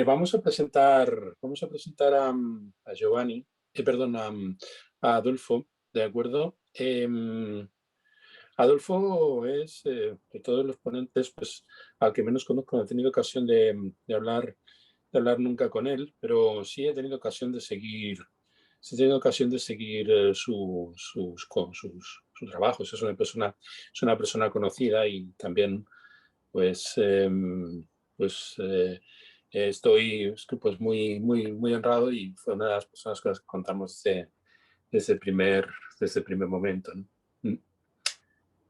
Vamos a presentar a Giovanni, perdón, a Adolfo, ¿de acuerdo? Adolfo es, de todos los ponentes, pues, al que menos conozco. No he tenido ocasión de hablar nunca con él, pero sí he tenido ocasión de seguir, sus trabajos. Es una persona conocida y también, pues, pues estoy pues muy honrado, y fue una de las personas con las que contamos desde el primer momento, ¿no? Mm.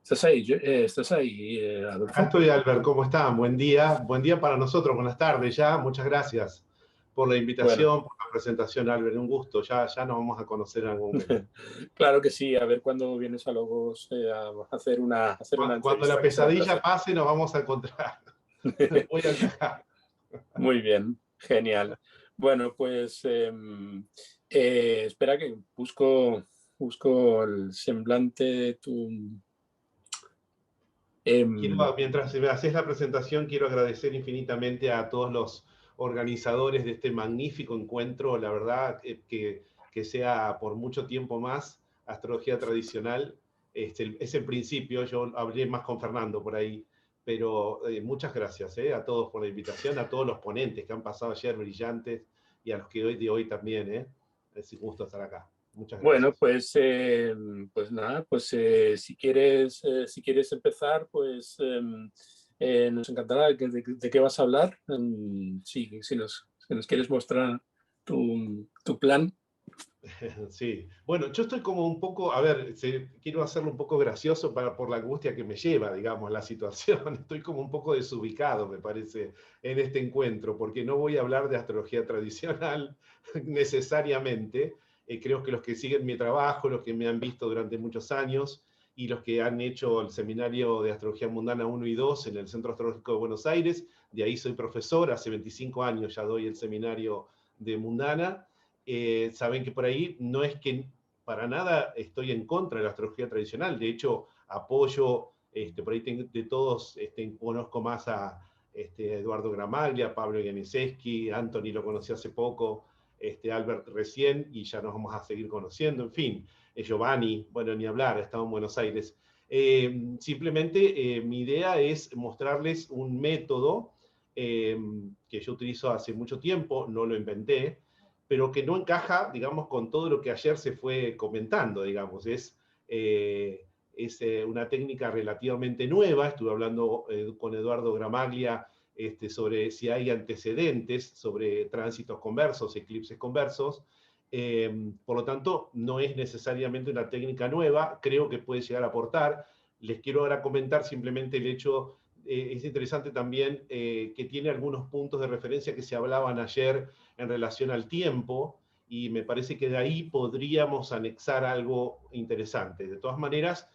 ¿Estás ahí, Acá Adolfo? estoy, Albert, ¿cómo están? Buen día para nosotros, buenas tardes ya. Muchas gracias por la Bueno, invitación, por la presentación, Albert. Un gusto, ya nos vamos a conocer en algún momento. claro que sí. A ver cuándo vienes a Logos, a hacer una Cuando la entrevista, que será un pesadilla placer. pase, nos vamos a encontrar. Voy a viajar. Muy bien, genial. Bueno, pues espera que busco el semblante de tu... em, Mientras me haces la presentación, quiero agradecer infinitamente a todos los organizadores de este magnífico encuentro. La verdad, que sea por mucho tiempo más astrología tradicional. Es el principio, yo hablé más con Fernando por ahí, pero muchas gracias a todos por la invitación, a todos los ponentes que han pasado ayer brillantes y a los que hoy de hoy también. Es un gusto estar acá. Muchas Bueno, gracias. pues nada, pues si quieres empezar, pues nos encantará. ¿De qué vas a hablar? Sí, si nos quieres mostrar tu plan. Sí, bueno, yo estoy como un poco, a ver, quiero hacerlo un poco gracioso por la angustia que me lleva, digamos, la situación. Estoy como un poco desubicado, me parece, en este encuentro, porque no voy a hablar de astrología tradicional necesariamente. Creo que los que siguen mi trabajo, los que me han visto durante muchos años y los que han hecho el seminario de Astrología Mundana 1 y 2 en el Centro Astrológico de Buenos Aires, de ahí soy profesor, hace 25 años ya doy el seminario de Mundana. Saben que por ahí no es que para nada estoy en contra de la astrología tradicional. De hecho, apoyo, por ahí de todos conozco más a Eduardo Gramaglia, Pablo Janiceschi, Anthony lo conocí hace poco, Albert recién, y ya nos vamos a seguir conociendo. En fin, Giovanni, bueno, ni hablar, ha estado en Buenos Aires. Simplemente mi idea es mostrarles un método que yo utilizo hace mucho tiempo, no lo inventé, pero que no encaja, digamos, con todo lo que ayer se fue comentando, digamos. Es una técnica relativamente nueva. Estuve hablando con Eduardo Gramaglia sobre si hay antecedentes sobre tránsitos conversos, eclipses conversos. Por lo tanto, no es necesariamente una técnica nueva. Creo que puede llegar a aportar. Les quiero ahora comentar simplemente el hecho, es interesante también que tiene algunos puntos de referencia que se hablaban ayer en relación al tiempo, y me parece que de ahí podríamos anexar algo interesante. De todas maneras,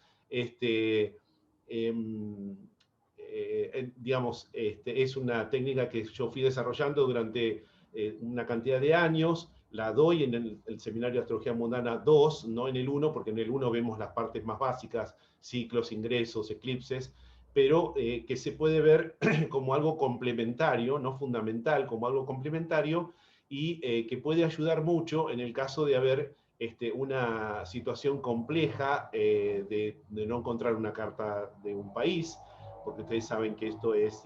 digamos, es una técnica que yo fui desarrollando durante una cantidad de años. La doy en el Seminario de Astrología Mundana 2, no en el 1, porque en el 1 vemos las partes más básicas, ciclos, ingresos, eclipses, pero que se puede ver como algo complementario, no fundamental, como algo complementario, y que puede ayudar mucho en el caso de haber una situación compleja de no encontrar una carta de un país, porque ustedes saben que esto es,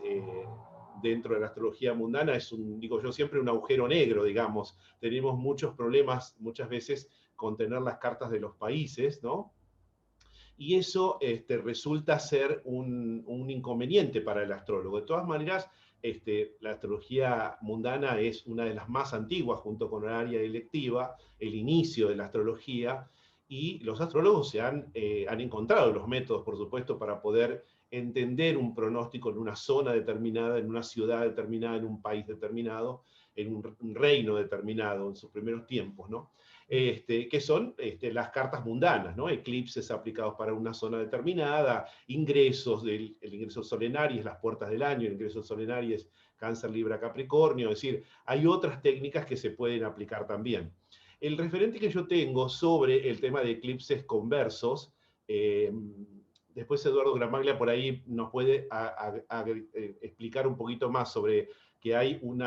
dentro de la astrología mundana, digo yo siempre, un agujero negro, digamos. Tenemos muchos problemas muchas veces con tener las cartas de los países, ¿no? Y eso resulta ser un inconveniente para el astrólogo. De todas maneras, la astrología mundana es una de las más antiguas, junto con el área electiva, el inicio de la astrología, y los astrólogos han encontrado los métodos, por supuesto, para poder entender un pronóstico en una zona determinada, en una ciudad determinada, en un país determinado, en un reino determinado, en sus primeros tiempos, ¿no? Que son las cartas mundanas, ¿no? Eclipses aplicados para una zona determinada, ingresos, el ingreso solenario, las puertas del año, el ingreso solenario es Cáncer, Libra, Capricornio, es decir, hay otras técnicas que se pueden aplicar también. El referente que yo tengo sobre el tema de eclipses conversos, después Eduardo Gramaglia por ahí nos puede explicar un poquito más sobre que hay un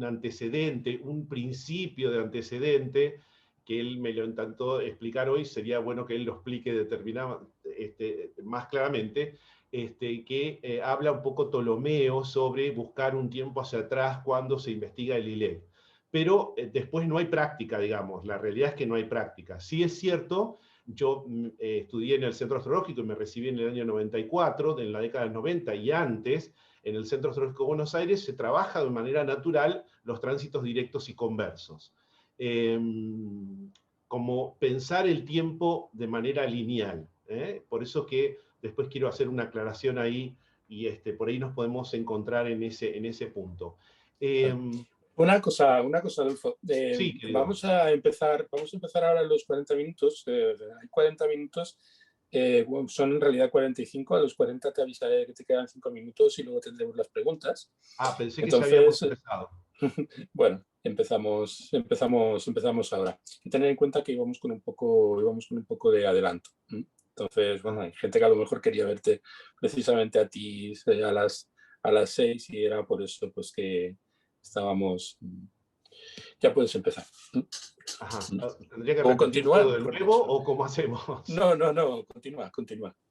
antecedente, un principio de antecedente, que él me lo intentó explicar hoy, sería bueno que él lo explique más claramente, que habla un poco Ptolomeo sobre buscar un tiempo hacia atrás cuando se investiga el ILEC. Pero después no hay práctica, digamos, la realidad es que no hay práctica. Sí es cierto, yo estudié en el Centro Astrológico y me recibí en el año 94, en la década del 90 y antes, en el Centro Astrológico de Buenos Aires se trabaja de manera natural los tránsitos directos y conversos. Como pensar el tiempo de manera lineal. Por eso que después quiero hacer una aclaración ahí y por ahí nos podemos encontrar en ese punto. Una cosa, Adolfo. Sí, querido. Vamos a empezar ahora los 40 minutos. Hay 40 minutos. Son en realidad 45. A los 40 te avisaré que te quedan 5 minutos y luego tendremos las preguntas. Pensé que Entonces, ya habíamos empezado. Bueno, empezamos ahora. Y tener en cuenta que íbamos con un poco de adelanto. Entonces, bueno, hay gente que a lo mejor quería verte precisamente a ti a las 6 y era por eso pues que estábamos. Ya puedes empezar. Ajá. ¿Tendría que O repetir continuar todo de nuevo o cómo hacemos? No, continúa.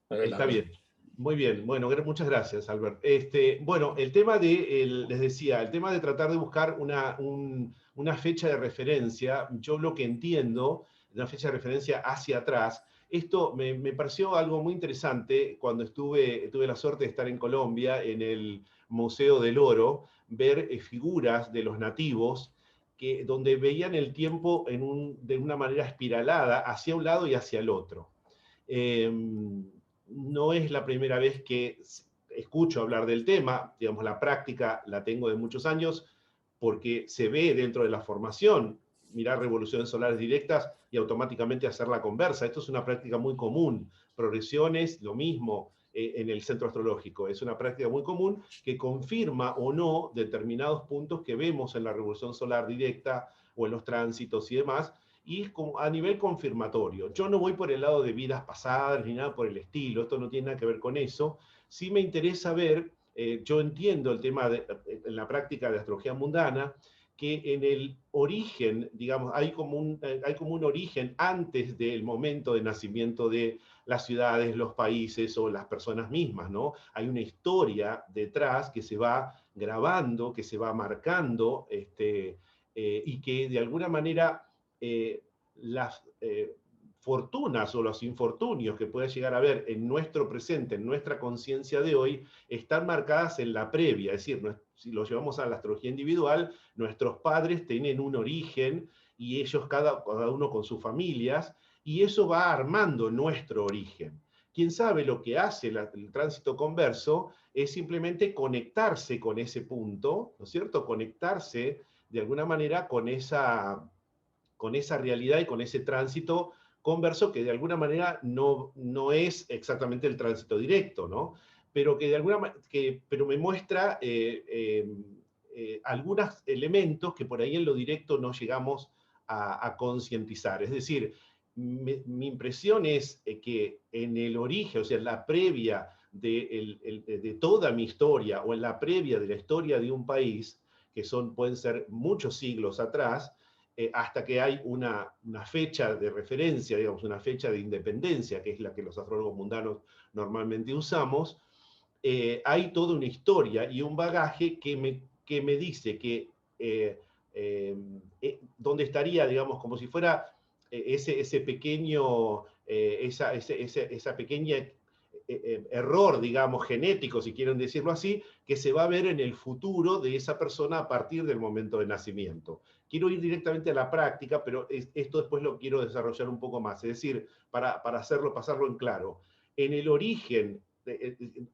Está bien. Muy bien. Bueno, muchas gracias, Albert. Bueno, el tema les decía, el tema de tratar de buscar una fecha de referencia, yo lo que entiendo, una fecha de referencia hacia atrás, esto me pareció algo muy interesante cuando tuve la suerte de estar en Colombia, en el Museo del Oro, ver figuras de los nativos, donde veían el tiempo de una manera espiralada hacia un lado y hacia el otro. No es la primera vez que escucho hablar del tema, digamos, la práctica la tengo de muchos años, porque se ve dentro de la formación, mirar revoluciones solares directas y automáticamente hacer la conversa. Esto es una práctica muy común. Progresiones, lo mismo en el centro astrológico. Es una práctica muy común que confirma o no determinados puntos que vemos en la revolución solar directa o en los tránsitos y demás, y a nivel confirmatorio. Yo no voy por el lado de vidas pasadas ni nada por el estilo, esto no tiene nada que ver con eso. Sí me interesa ver, yo entiendo el tema en la práctica de astrología mundana, que en el origen, digamos, hay como un origen antes del momento de nacimiento de las ciudades, los países o las personas mismas, ¿no? Hay una historia detrás que se va grabando, que se va marcando, y que de alguna manera las fortunas o los infortunios que pueda llegar a haber en nuestro presente, en nuestra conciencia de hoy, están marcadas en la previa. Es decir, si lo llevamos a la astrología individual, nuestros padres tienen un origen y ellos cada uno con sus familias, y eso va armando nuestro origen. Quién sabe lo que hace el tránsito converso es simplemente conectarse con ese punto, ¿no es cierto? Conectarse de alguna manera con esa realidad y con ese tránsito converso que de alguna manera no es exactamente el tránsito directo, ¿no? Pero que de alguna pero me muestra algunos elementos que por ahí en lo directo no llegamos a concientizar. Es decir, mi impresión es que en el origen, o sea, en la previa de toda mi historia o en la previa de la historia de un país, que pueden ser muchos siglos atrás, hasta que hay una fecha de referencia, digamos, una fecha de independencia, que es la que los astrólogos mundanos normalmente usamos, hay toda una historia y un bagaje que me dice que donde estaría, digamos, como si fuera ese pequeño, esa pequeña error, digamos, genético, si quieren decirlo así, que se va a ver en el futuro de esa persona a partir del momento de nacimiento. Quiero ir directamente a la práctica, pero esto después lo quiero desarrollar un poco más, es decir, para pasarlo en claro. En el origen,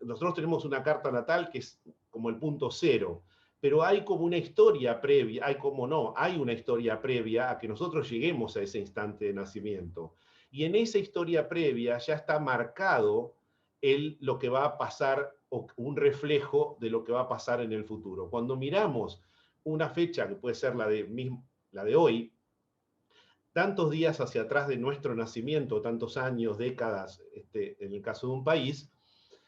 nosotros tenemos una carta natal que es como el punto cero, pero hay como una historia previa, hay una historia previa a que nosotros lleguemos a ese instante de nacimiento. Y en esa historia previa ya está marcado lo que va a pasar, o un reflejo de lo que va a pasar en el futuro. Cuando miramos una fecha, que puede ser la de hoy, tantos días hacia atrás de nuestro nacimiento, tantos años, décadas, en el caso de un país,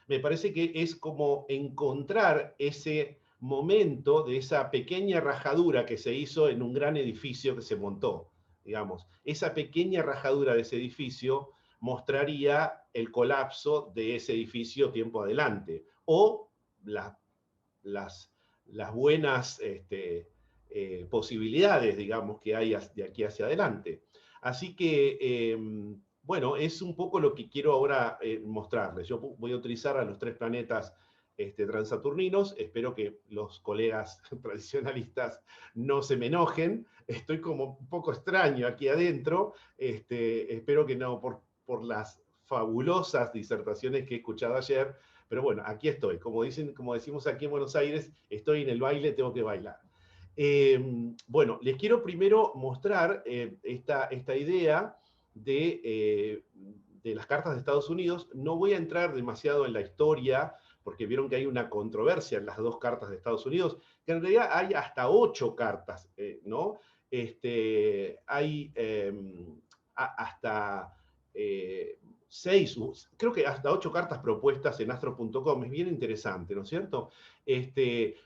me parece que es como encontrar ese momento de esa pequeña rajadura que se hizo en un gran edificio que se montó, digamos. Esa pequeña rajadura de ese edificio mostraría el colapso de ese edificio tiempo adelante, o las, las buenas posibilidades, digamos, que hay de aquí hacia adelante. Así que, bueno, es un poco lo que quiero ahora mostrarles. Yo voy a utilizar a los 3 planetas transaturninos. Espero que los colegas tradicionalistas no se me enojen. Estoy como un poco extraño aquí adentro. Espero que no, por las fabulosas disertaciones que he escuchado ayer. Pero bueno, aquí estoy. Como decimos aquí en Buenos Aires, estoy en el baile, tengo que bailar. Bueno, les quiero primero mostrar esta idea de las cartas de Estados Unidos. No voy a entrar demasiado en la historia, porque vieron que hay una controversia en las 2 cartas de Estados Unidos, que en realidad hay hasta 8 cartas, ¿no? Hay hasta 6, creo que hasta 8 cartas propuestas en astro.com, es bien interesante, ¿no es cierto?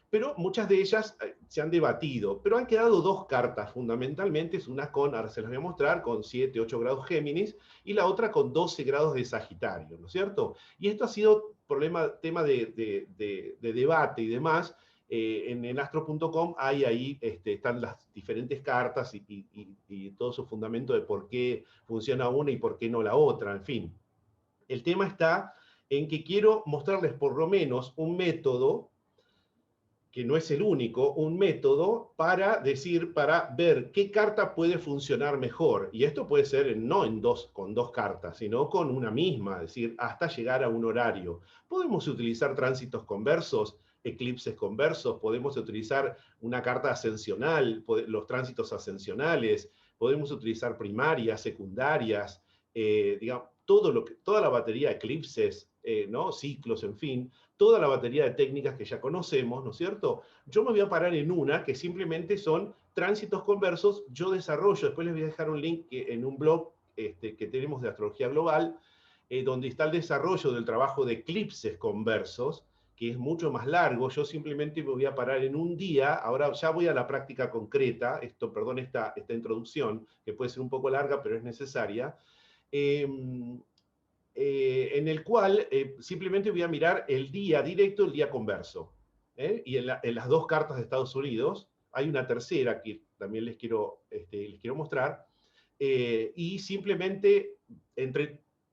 Pero muchas de ellas se han debatido, pero han quedado 2 cartas fundamentalmente, es una con, ahora se las voy a mostrar, con 7, 8 grados Géminis, y la otra con 12 grados de Sagitario, ¿no es cierto? Y esto ha sido tema de debate y demás. En astro.com hay ahí, están las diferentes cartas y todo su fundamento de por qué funciona una y por qué no la otra, en fin. El tema está en que quiero mostrarles por lo menos un método, que no es el único, un método para ver qué carta puede funcionar mejor. Y esto puede ser no con 2 cartas, sino con una misma, es decir, hasta llegar a un horario. Podemos utilizar tránsitos conversos, eclipses conversos, podemos utilizar una carta ascensional, los tránsitos ascensionales, podemos utilizar primarias, secundarias, digamos, toda la batería de eclipses, ¿no? Ciclos, en fin, toda la batería de técnicas que ya conocemos, ¿no es cierto? Yo me voy a parar en una que simplemente son tránsitos conversos. Yo desarrollo, después les voy a dejar un link en un blog que tenemos de Astrología Global, donde está el desarrollo del trabajo de eclipses conversos, que es mucho más largo. Yo simplemente me voy a parar en un día. Ahora ya voy a la práctica concreta. Perdón, esta introducción, que puede ser un poco larga, pero es necesaria. En el cual simplemente voy a mirar el día directo, el día converso. Y en las 2 cartas de Estados Unidos, hay una tercera que también les quiero mostrar, y simplemente,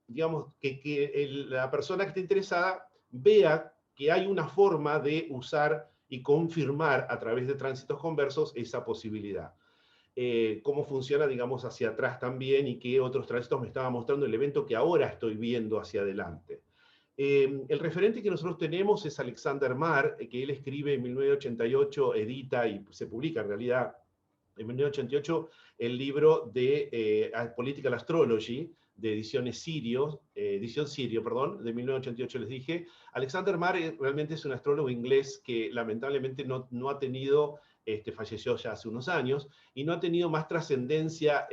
digamos, que la persona que esté interesada vea que hay una forma de usar y confirmar a través de tránsitos conversos esa posibilidad. Cómo funciona, digamos, hacia atrás también y qué otros tránsitos me estaba mostrando el evento que ahora estoy viendo hacia adelante. El referente que nosotros tenemos es Alexander Marr, que él escribe en 1988, edita y se publica en realidad en 1988 el libro de Political Astrology, de edición Sirio, perdón, de 1988 les dije. Alexander Marr realmente es un astrólogo inglés que lamentablemente no ha tenido, falleció ya hace unos años, y no ha tenido más trascendencia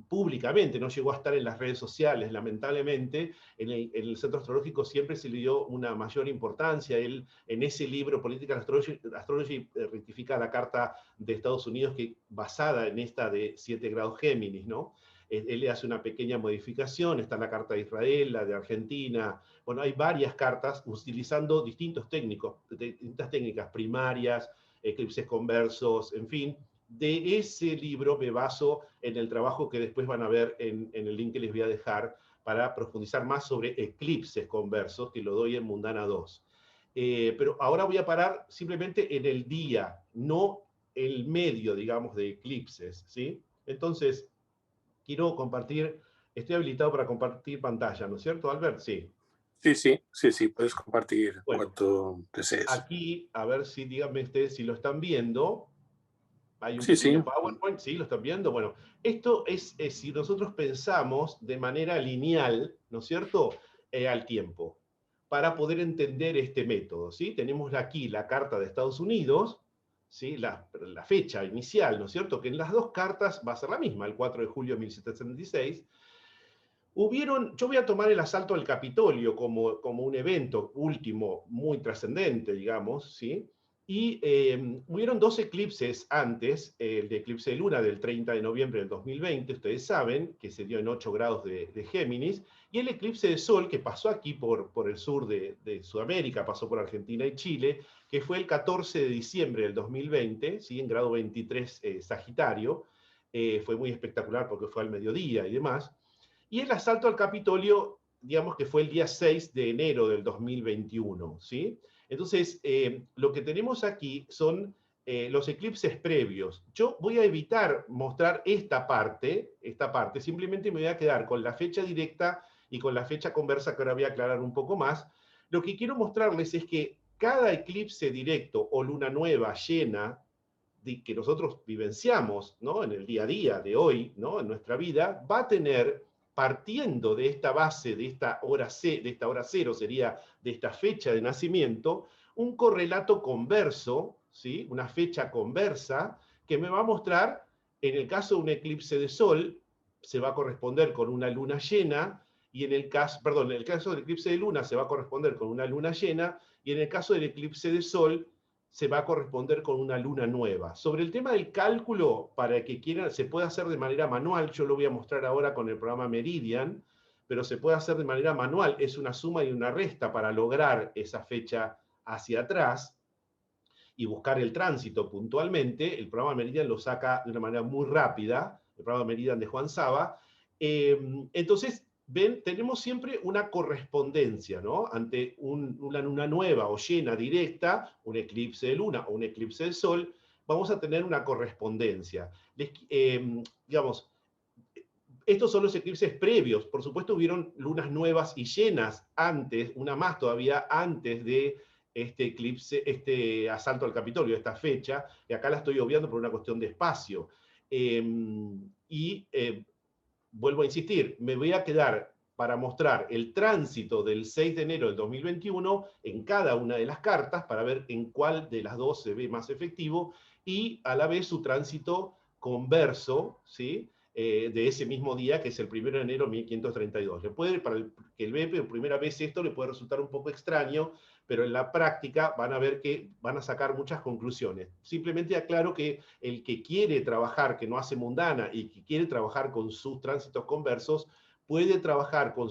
públicamente, no llegó a estar en las redes sociales, lamentablemente. En el Centro Astrológico siempre se le dio una mayor importancia. Él, en ese libro, Political Astrology rectifica la carta de Estados Unidos, que basada en esta de 7 grados Géminis, ¿no? Él le hace una pequeña modificación, está la carta de Israel, la de Argentina. Bueno, hay varias cartas utilizando distintas técnicas primarias, eclipses conversos, en fin. De ese libro me baso en el trabajo que después van a ver en el link que les voy a dejar para profundizar más sobre eclipses conversos, que lo doy en Mundana 2. Pero ahora voy a parar simplemente en el día, no el medio, digamos, de eclipses, ¿sí? Entonces, quiero compartir, estoy habilitado para compartir pantalla, ¿no es cierto, Albert? Sí. Sí, puedes compartir Bueno, cuanto desees. aquí, a ver si, díganme ustedes si lo están viendo. Hay un Sí, pequeño PowerPoint, ¿sí? ¿Lo están viendo? Bueno, esto es si nosotros pensamos de manera lineal, ¿no es cierto?, al tiempo, para poder entender este método, ¿sí? Tenemos aquí la carta de Estados Unidos, ¿sí? La fecha inicial, ¿no es cierto?, que en las 2 cartas va a ser la misma, el 4 de julio de 1776. Yo voy a tomar el asalto al Capitolio como un evento último muy trascendente, digamos, ¿sí? Y hubieron dos eclipses antes, el de eclipse de luna del 30 de noviembre del 2020, ustedes saben, que se dio en 8 grados de Géminis, y el eclipse de sol que pasó aquí por el sur de Sudamérica, pasó por Argentina y Chile, que fue el 14 de diciembre del 2020, ¿sí? En grado 23 Sagitario. Fue muy espectacular porque fue al mediodía y demás. Y el asalto al Capitolio, digamos que fue el día 6 de enero del 2021, ¿sí? Entonces, lo que tenemos aquí son los eclipses previos. Yo voy a evitar mostrar esta parte, simplemente me voy a quedar con la fecha directa y con la fecha conversa, que ahora voy a aclarar un poco más. Lo que quiero mostrarles es que cada eclipse directo o luna nueva llena que nosotros vivenciamos, ¿no? En el día a día de hoy, ¿no? En nuestra vida, va a tener, partiendo de esta base, de esta hora cero, sería de esta fecha de nacimiento, un correlato converso, ¿sí? Una fecha conversa, que me va a mostrar, en el caso de un eclipse de sol, se va a corresponder con una luna llena, y en el caso, perdón, en el caso del eclipse de luna se va a corresponder con una luna llena, y en el caso del eclipse de sol se va a corresponder con una luna nueva. Sobre el tema del cálculo, para que quieran, se puede hacer de manera manual, yo lo voy a mostrar ahora con el programa Meridian, pero se puede hacer de manera manual, es una suma y una resta para lograr esa fecha hacia atrás y buscar el tránsito puntualmente. El programa Meridian lo saca de una manera muy rápida, el programa Meridian de Juan Saba. Entonces, ven, tenemos siempre una correspondencia, ¿no? Ante una luna nueva o llena directa, un eclipse de luna o un eclipse de sol, vamos a tener una correspondencia. Digamos, estos son los eclipses previos. Por supuesto, hubieron lunas nuevas y llenas antes, una más todavía antes de este eclipse, este asalto al Capitolio, esta fecha, y acá la estoy obviando por una cuestión de espacio. Vuelvo a insistir, me voy a quedar para mostrar el tránsito del 6 de enero del 2021 en cada una de las cartas, para ver en cuál de las dos se ve más efectivo, y a la vez su tránsito converso, ¿sí? De ese mismo día, que es el 1 de enero de 1532. Para el que ve por primera vez esto, le puede resultar un poco extraño, pero en la práctica van a ver que van a sacar muchas conclusiones. Simplemente aclaro que el que quiere trabajar, que no hace mundana, y que quiere trabajar con sus tránsitos conversos, puede trabajar con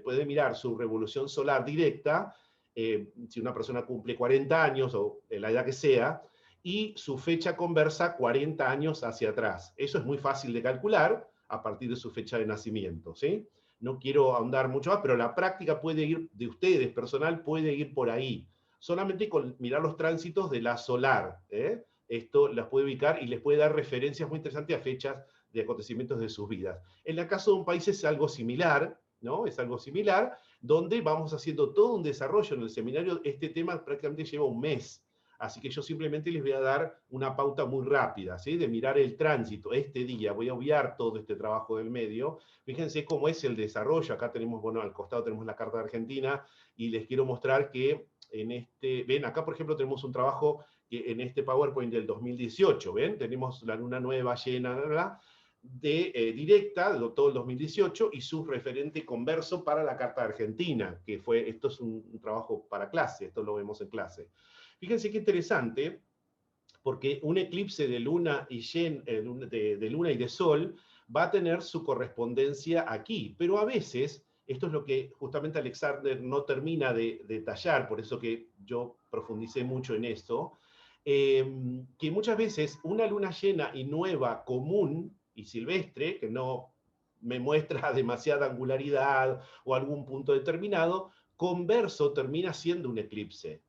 puede mirar su revolución solar directa, si una persona cumple 40 años o la edad que sea, y su fecha conversa 40 años hacia atrás. Eso es muy fácil de calcular a partir de su fecha de nacimiento, ¿sí? No quiero ahondar mucho más, pero la práctica puede ir, de ustedes, personal, puede ir por ahí. Solamente con mirar los tránsitos de la solar, ¿eh? Esto las puede ubicar y les puede dar referencias muy interesantes a fechas de acontecimientos de sus vidas. En el caso de un país es algo similar, ¿no? Es algo similar, donde vamos haciendo todo un desarrollo en el seminario. Este tema prácticamente lleva un mes. Así que yo simplemente les voy a dar una pauta muy rápida, ¿sí? De mirar el tránsito. Este día voy a obviar todo este trabajo del medio. Fíjense cómo es el desarrollo. Acá tenemos, bueno, al costado tenemos la carta de Argentina, y les quiero mostrar que en este, ven, acá por ejemplo tenemos un trabajo que en este PowerPoint del 2018, ¿ven? Tenemos la luna nueva llena, directa, de todo el 2018, y su referente converso para la carta de Argentina, que fue, esto es un trabajo para clase, esto lo vemos en clase. Fíjense qué interesante, porque un eclipse de luna y de luna y de sol va a tener su correspondencia aquí, pero a veces, esto es lo que justamente Alexander no termina de detallar, por eso que yo profundicé mucho en esto, que muchas veces una luna llena y nueva común y silvestre, que no me muestra demasiada angularidad o algún punto determinado, converso termina siendo un eclipse.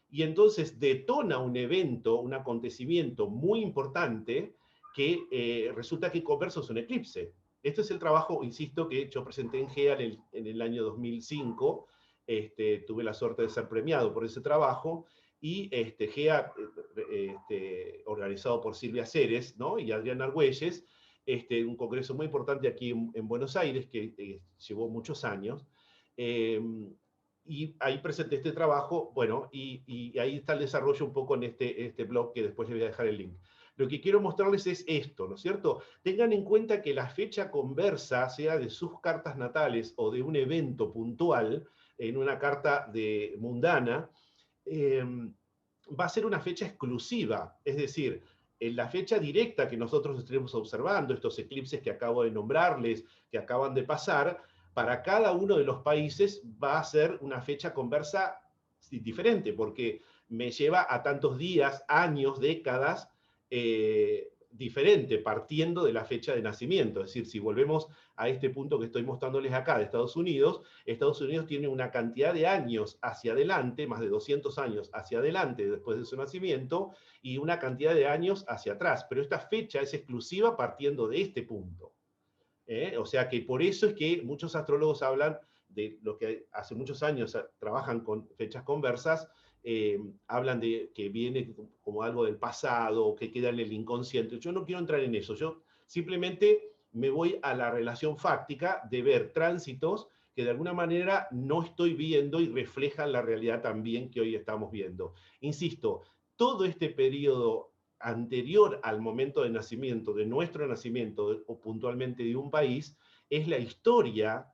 Y entonces detona un evento, un acontecimiento muy importante, que resulta que converso es un eclipse. Este es el trabajo, insisto, que yo presenté en GEA en el año 2005. Tuve la suerte de ser premiado por ese trabajo, y GEA, organizado por Silvia Ceres, ¿no? Y Adrián Argüelles, un congreso muy importante aquí en Buenos Aires, que llevó muchos años. Y ahí presenté este trabajo, bueno, y ahí está el desarrollo un poco en este blog, que después les voy a dejar el link. Lo que quiero mostrarles es esto, ¿no es cierto? Tengan en cuenta que la fecha conversa, sea de sus cartas natales o de un evento puntual, en una carta mundana, va a ser una fecha exclusiva, es decir, en la fecha directa que nosotros estaremos observando, estos eclipses que acabo de nombrarles, que acaban de pasar, para cada uno de los países va a ser una fecha conversa diferente, porque me lleva a tantos días, años, décadas, diferente, partiendo de la fecha de nacimiento. Es decir, si volvemos a este punto que estoy mostrándoles acá de Estados Unidos tiene una cantidad de años hacia adelante, más de 200 años hacia adelante después de su nacimiento, y una cantidad de años hacia atrás. Pero esta fecha es exclusiva partiendo de este punto. O sea que por eso es que muchos astrólogos hablan de lo que hace muchos años trabajan con fechas conversas, hablan de que viene como algo del pasado, que queda en el inconsciente. Yo no quiero entrar en eso, yo simplemente me voy a la relación fáctica de ver tránsitos que de alguna manera no estoy viendo y reflejan la realidad también que hoy estamos viendo. Insisto, todo este periodo anterior al momento de nacimiento, de nuestro nacimiento, o puntualmente de un país, es la historia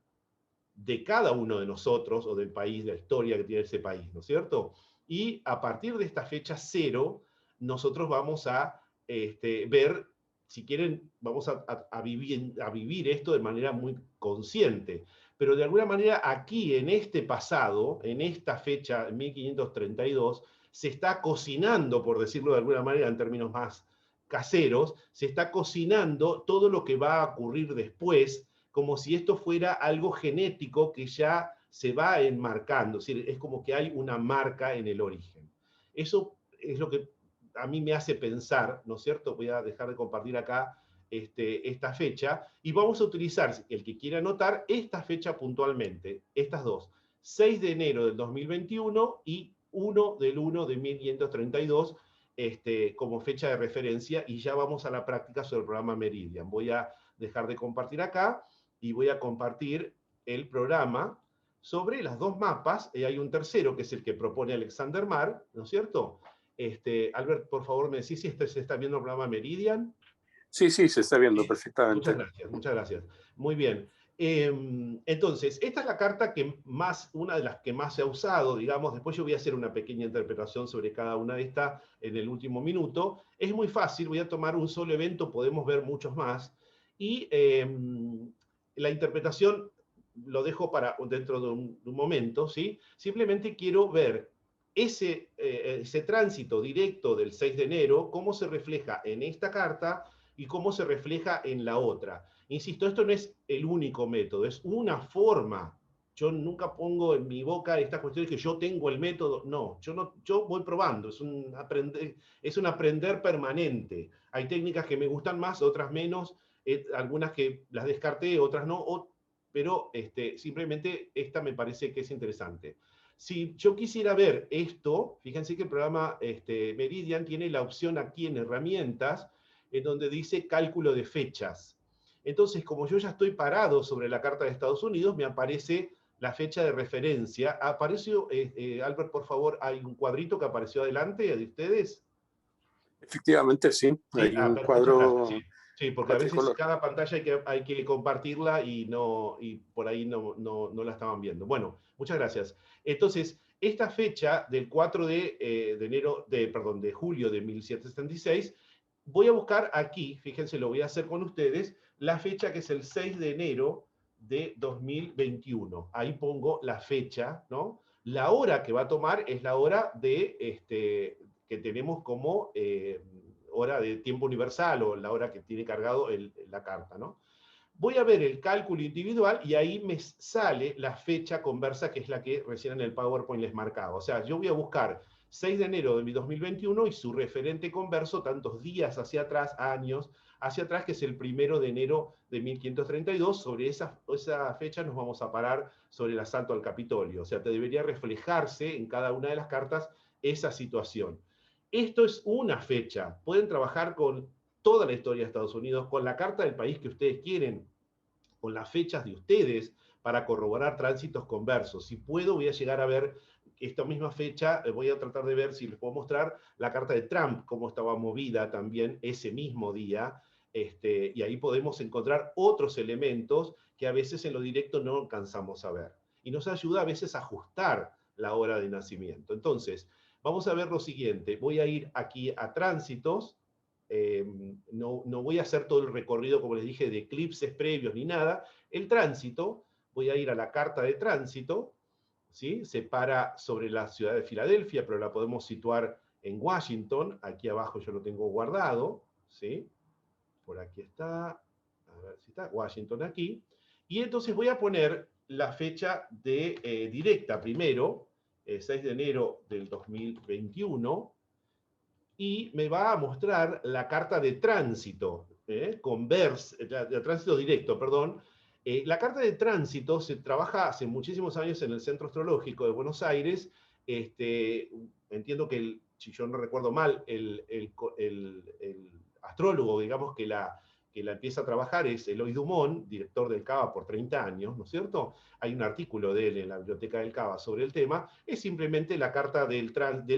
de cada uno de nosotros, o del país, la historia que tiene ese país, ¿no es cierto? Y a partir de esta fecha cero, nosotros vamos a ver, si quieren, vamos a vivir esto de manera muy consciente. Pero de alguna manera aquí, en este pasado, en esta fecha, 1532, se está cocinando, por decirlo de alguna manera en términos más caseros, se está cocinando todo lo que va a ocurrir después, como si esto fuera algo genético que ya se va enmarcando, es decir, es como que hay una marca en el origen. Eso es lo que a mí me hace pensar, ¿no es cierto? Voy a dejar de compartir acá esta fecha, y vamos a utilizar, el que quiera anotar, esta fecha puntualmente, estas dos, 6 de enero del 2021 y 1 del 1 de 1532, como fecha de referencia, y ya vamos a la práctica sobre el programa Meridian. Voy a dejar de compartir acá, y voy a compartir el programa sobre las dos mapas, y hay un tercero que es el que propone Alexander Marr, ¿no es cierto? Albert, por favor, me decís si se está viendo el programa Meridian. Sí, sí, se está viendo Muchas perfectamente. gracias, muchas gracias. Muy bien. Entonces, esta es la carta que más, una de las que más se ha usado, digamos. Después yo voy a hacer una pequeña interpretación sobre cada una de estas en el último minuto. Es muy fácil, voy a tomar un solo evento, podemos ver muchos más. Y la interpretación lo dejo para dentro de un momento, ¿sí? Simplemente quiero ver ese tránsito directo del 6 de enero, cómo se refleja en esta carta y cómo se refleja en la otra. Insisto, esto no es el único método, es una forma. Yo nunca pongo en mi boca esta cuestión de que yo tengo el método. No, yo voy probando, es un aprender permanente. Hay técnicas que me gustan más, otras menos, algunas que las descarté, otras no, pero simplemente esta me parece que es interesante. Si yo quisiera ver esto, fíjense que el programa Meridian tiene la opción aquí en herramientas, en donde dice cálculo de fechas. Entonces, como yo ya estoy parado sobre la carta de Estados Unidos, me aparece la fecha de referencia. Apareció, Albert, por favor, hay un cuadrito que apareció adelante de ustedes. Efectivamente, sí, Sí, hay un muchas gracias. cuadro Sí, porque a veces cuatricolor. cada pantalla hay que compartirla y por ahí no la estaban viendo. Bueno, muchas gracias. Entonces, esta fecha del 4 de julio de 1776, voy a buscar aquí, fíjense, lo voy a hacer con ustedes, la fecha que es el 6 de enero de 2021. Ahí pongo la fecha, ¿no? La hora que va a tomar es la hora que tenemos como hora de tiempo universal, o la hora que tiene cargado la carta, ¿no? Voy a ver el cálculo individual y ahí me sale la fecha conversa, que es la que recién en el PowerPoint les marcaba. O sea, yo voy a buscar 6 de enero de 2021 y su referente converso tantos días hacia atrás, años hacia atrás, que es el 1 de enero de 1532. Sobre esa fecha nos vamos a parar sobre el asalto al Capitolio. O sea, te debería reflejarse en cada una de las cartas esa situación. Esto es una fecha. Pueden trabajar con toda la historia de Estados Unidos, con la carta del país que ustedes quieren, con las fechas de ustedes, para corroborar tránsitos conversos. Si puedo, voy a llegar a ver esta misma fecha, voy a tratar de ver si les puedo mostrar la carta de Trump, cómo estaba movida también ese mismo día, y ahí podemos encontrar otros elementos que a veces en lo directo no alcanzamos a ver. Y nos ayuda a veces a ajustar la hora de nacimiento. Entonces, vamos a ver lo siguiente. Voy a ir aquí a tránsitos. No voy a hacer todo el recorrido, como les dije, de eclipses previos ni nada. El tránsito, voy a ir a la carta de tránsito, ¿sí? Se para sobre la ciudad de Filadelfia, pero la podemos situar en Washington. Aquí abajo yo lo tengo guardado, ¿sí? Por aquí está, a ver si está, Washington aquí. Y entonces voy a poner la fecha de directa primero, 6 de enero del 2021, y me va a mostrar la carta de tránsito, de tránsito directo, perdón. La carta de tránsito se trabaja hace muchísimos años en el Centro Astrológico de Buenos Aires. Entiendo que, si yo no recuerdo mal, el astrólogo, digamos, que la empieza a trabajar es Eloy Dumont, director del CABA por 30 años, ¿no es cierto? Hay un artículo de él en la biblioteca del CABA sobre el tema. Es simplemente la carta del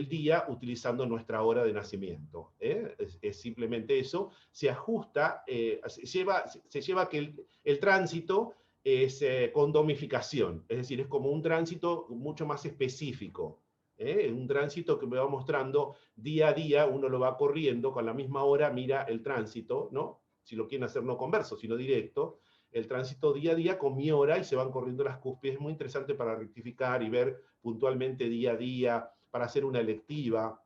día utilizando nuestra hora de nacimiento. Es simplemente eso. Se ajusta, se lleva que el tránsito es con domificación, es decir, es como un tránsito mucho más específico. Un tránsito que me va mostrando día a día, uno lo va corriendo, con la misma hora mira el tránsito, ¿no? Si lo quieren hacer no converso, sino directo, el tránsito día a día con mi hora y se van corriendo las cúspides. Es muy interesante para rectificar y ver puntualmente día a día, para hacer una electiva.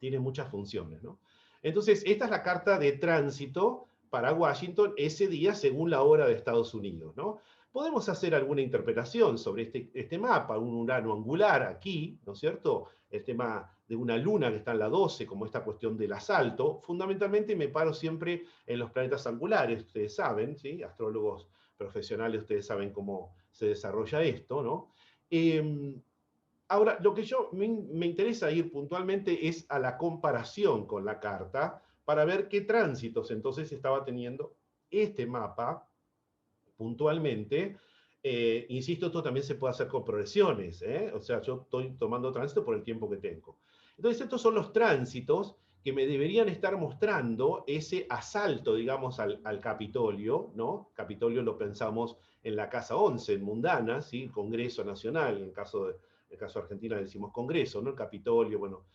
Tiene muchas funciones, ¿no? Entonces, esta es la carta de tránsito para Washington ese día según la hora de Estados Unidos, ¿no? Podemos hacer alguna interpretación sobre este mapa, un Urano angular aquí, ¿no es cierto? El tema de una luna que está en la 12, como esta cuestión del asalto. Fundamentalmente me paro siempre en los planetas angulares, ustedes saben, ¿sí? Astrólogos profesionales, ustedes saben cómo se desarrolla esto, ¿no? Ahora, lo que me interesa ir puntualmente es a la comparación con la carta para ver qué tránsitos entonces estaba teniendo este mapa puntualmente. Insisto, esto también se puede hacer con progresiones, ¿eh? O sea, yo estoy tomando tránsito por el tiempo que tengo. Entonces, estos son los tránsitos que me deberían estar mostrando ese asalto, digamos, al Capitolio, ¿no? Capitolio lo pensamos en la Casa 11, en Mundana, ¿sí? Congreso Nacional, en el caso de Argentina decimos Congreso, ¿no? El Capitolio, bueno.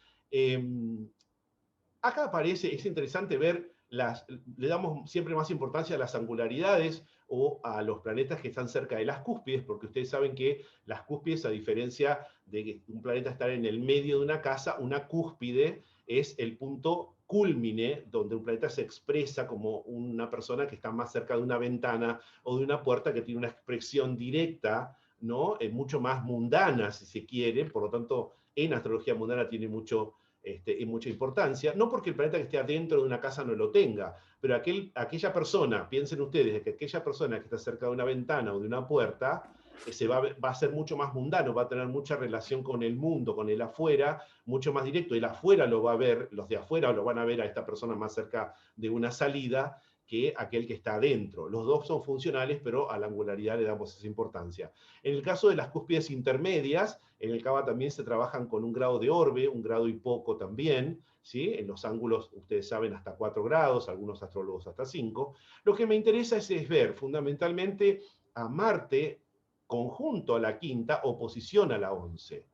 Acá aparece, es interesante ver, le damos siempre más importancia a las angularidades o a los planetas que están cerca de las cúspides, porque ustedes saben que las cúspides, a diferencia de que un planeta estar en el medio de una casa, una cúspide es el punto cúlmine donde un planeta se expresa como una persona que está más cerca de una ventana o de una puerta que tiene una expresión directa, ¿no? Mucho más mundana, si se quiere, por lo tanto, en astrología mundana tiene mucha importancia, no porque el planeta que esté adentro de una casa no lo tenga, pero aquella persona, piensen ustedes, que aquella persona que está cerca de una ventana o de una puerta, va a ser mucho más mundano, va a tener mucha relación con el mundo, con el afuera, mucho más directo. El afuera lo va a ver, los de afuera lo van a ver a esta persona más cerca de una salida que aquel que está adentro. Los dos son funcionales, pero a la angularidad le damos esa importancia. En el caso de las cúspides intermedias, en el CABA también se trabajan con un grado de orbe, un grado y poco también, ¿sí? En los ángulos, ustedes saben, hasta 4 grados, algunos astrólogos hasta 5. Lo que me interesa es ver fundamentalmente a Marte conjunto a la quinta, oposición a la 11.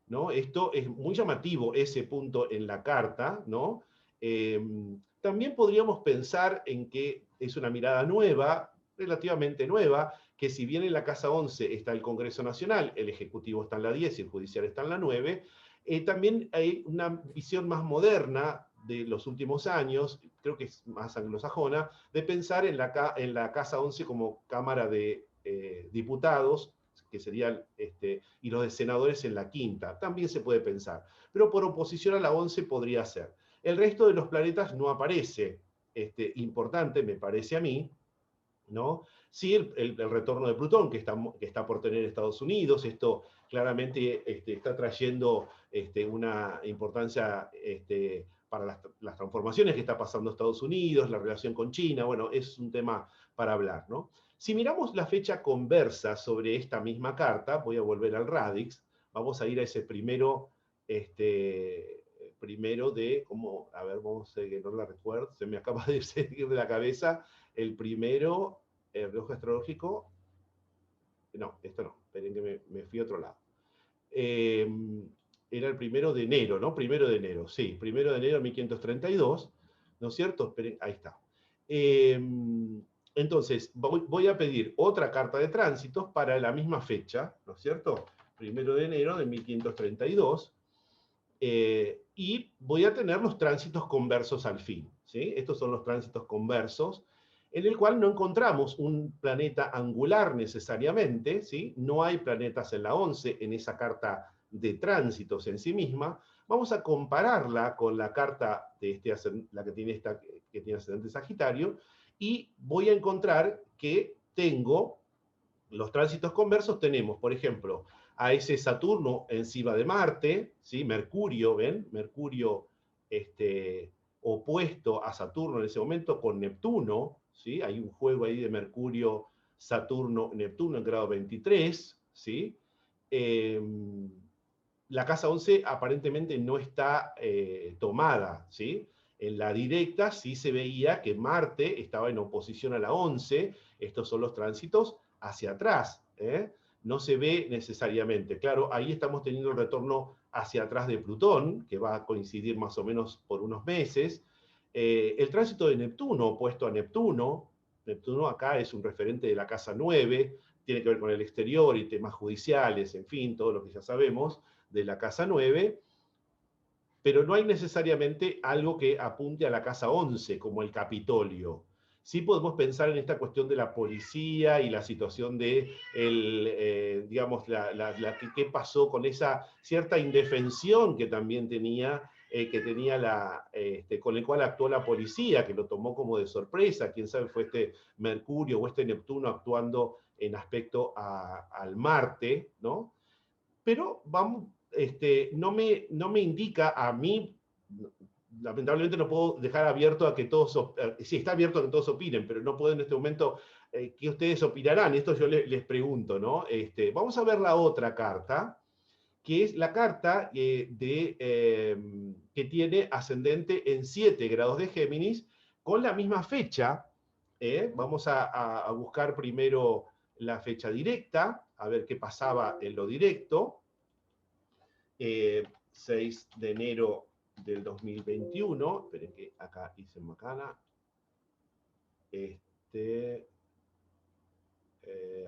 ¿No? Esto es muy llamativo, ese punto en la carta, ¿no? También podríamos pensar en que es una mirada nueva, relativamente nueva, que si bien en la Casa 11 está el Congreso Nacional, el Ejecutivo está en la 10 y el Judicial está en la 9, también hay una visión más moderna de los últimos años, creo que es más anglosajona, de pensar en la Casa 11 como Cámara de Diputados, que serían, y los de senadores en la quinta. También se puede pensar. Pero por oposición a la 11 podría ser. El resto de los planetas no aparece importante, me parece a mí, ¿no? Sí, el retorno de Plutón, que está por tener Estados Unidos, esto claramente está trayendo una importancia para las transformaciones que está pasando Estados Unidos, la relación con China, bueno, es un tema para hablar, ¿no? Si miramos la fecha conversa sobre esta misma carta, voy a volver al Radix, vamos a ir a ese primero de, como, a ver, vamos a que no la recuerdo, se me acaba de seguir de la cabeza, el primero, el reloj astrológico, no, esto no, esperen que me fui a otro lado. era el 1 de enero, ¿no? 1 de enero, sí, 1 de enero de 1532, ¿no es cierto? Esperen, ahí está. Entonces, voy a pedir otra carta de tránsitos para la misma fecha, ¿no es cierto? 1 de enero de 1532, y voy a tener los tránsitos conversos al fin, ¿sí? Estos son los tránsitos conversos, en el cual no encontramos un planeta angular necesariamente, ¿sí? No hay planetas en la 11 en esa carta de tránsitos en sí misma. Vamos a compararla con la carta de la que tiene que tiene ascendente Sagitario, y voy a encontrar que tengo los tránsitos conversos. Tenemos, por ejemplo, a ese Saturno encima de Marte, ¿sí? Mercurio, ¿ven? Mercurio opuesto a Saturno en ese momento con Neptuno, ¿sí? Hay un juego ahí de Mercurio, Saturno, Neptuno en grado 23, ¿sí? La casa 11 aparentemente no está tomada, ¿sí? En la directa sí se veía que Marte estaba en oposición a la 11, estos son los tránsitos hacia atrás, ¿eh? No se ve necesariamente. Claro, ahí estamos teniendo el retorno hacia atrás de Plutón, que va a coincidir más o menos por unos meses. El tránsito de Neptuno, opuesto a Neptuno, Neptuno acá es un referente de la casa 9, tiene que ver con el exterior y temas judiciales, en fin, todo lo que ya sabemos de la casa 9, pero no hay necesariamente algo que apunte a la casa 11, como el Capitolio. Sí podemos pensar en esta cuestión de la policía y la situación de, digamos, qué pasó con esa cierta indefensión que también tenía, con el cual actuó la policía, que lo tomó como de sorpresa. Quién sabe, fue este Mercurio o este Neptuno actuando en aspecto al Marte, ¿no? Pero vamos, no me indica a mí, lamentablemente no puedo dejar abierto a que todos, sí, está abierto a que todos opinen, pero no puedo en este momento, ¿qué ustedes opinarán? Esto yo les pregunto, ¿no? Vamos a ver la otra carta, que es la carta que tiene ascendente en 7 grados de Géminis, con la misma fecha. Vamos a buscar primero la fecha directa, a ver qué pasaba en lo directo. 6 de enero del 2021, esperen que acá hice macana,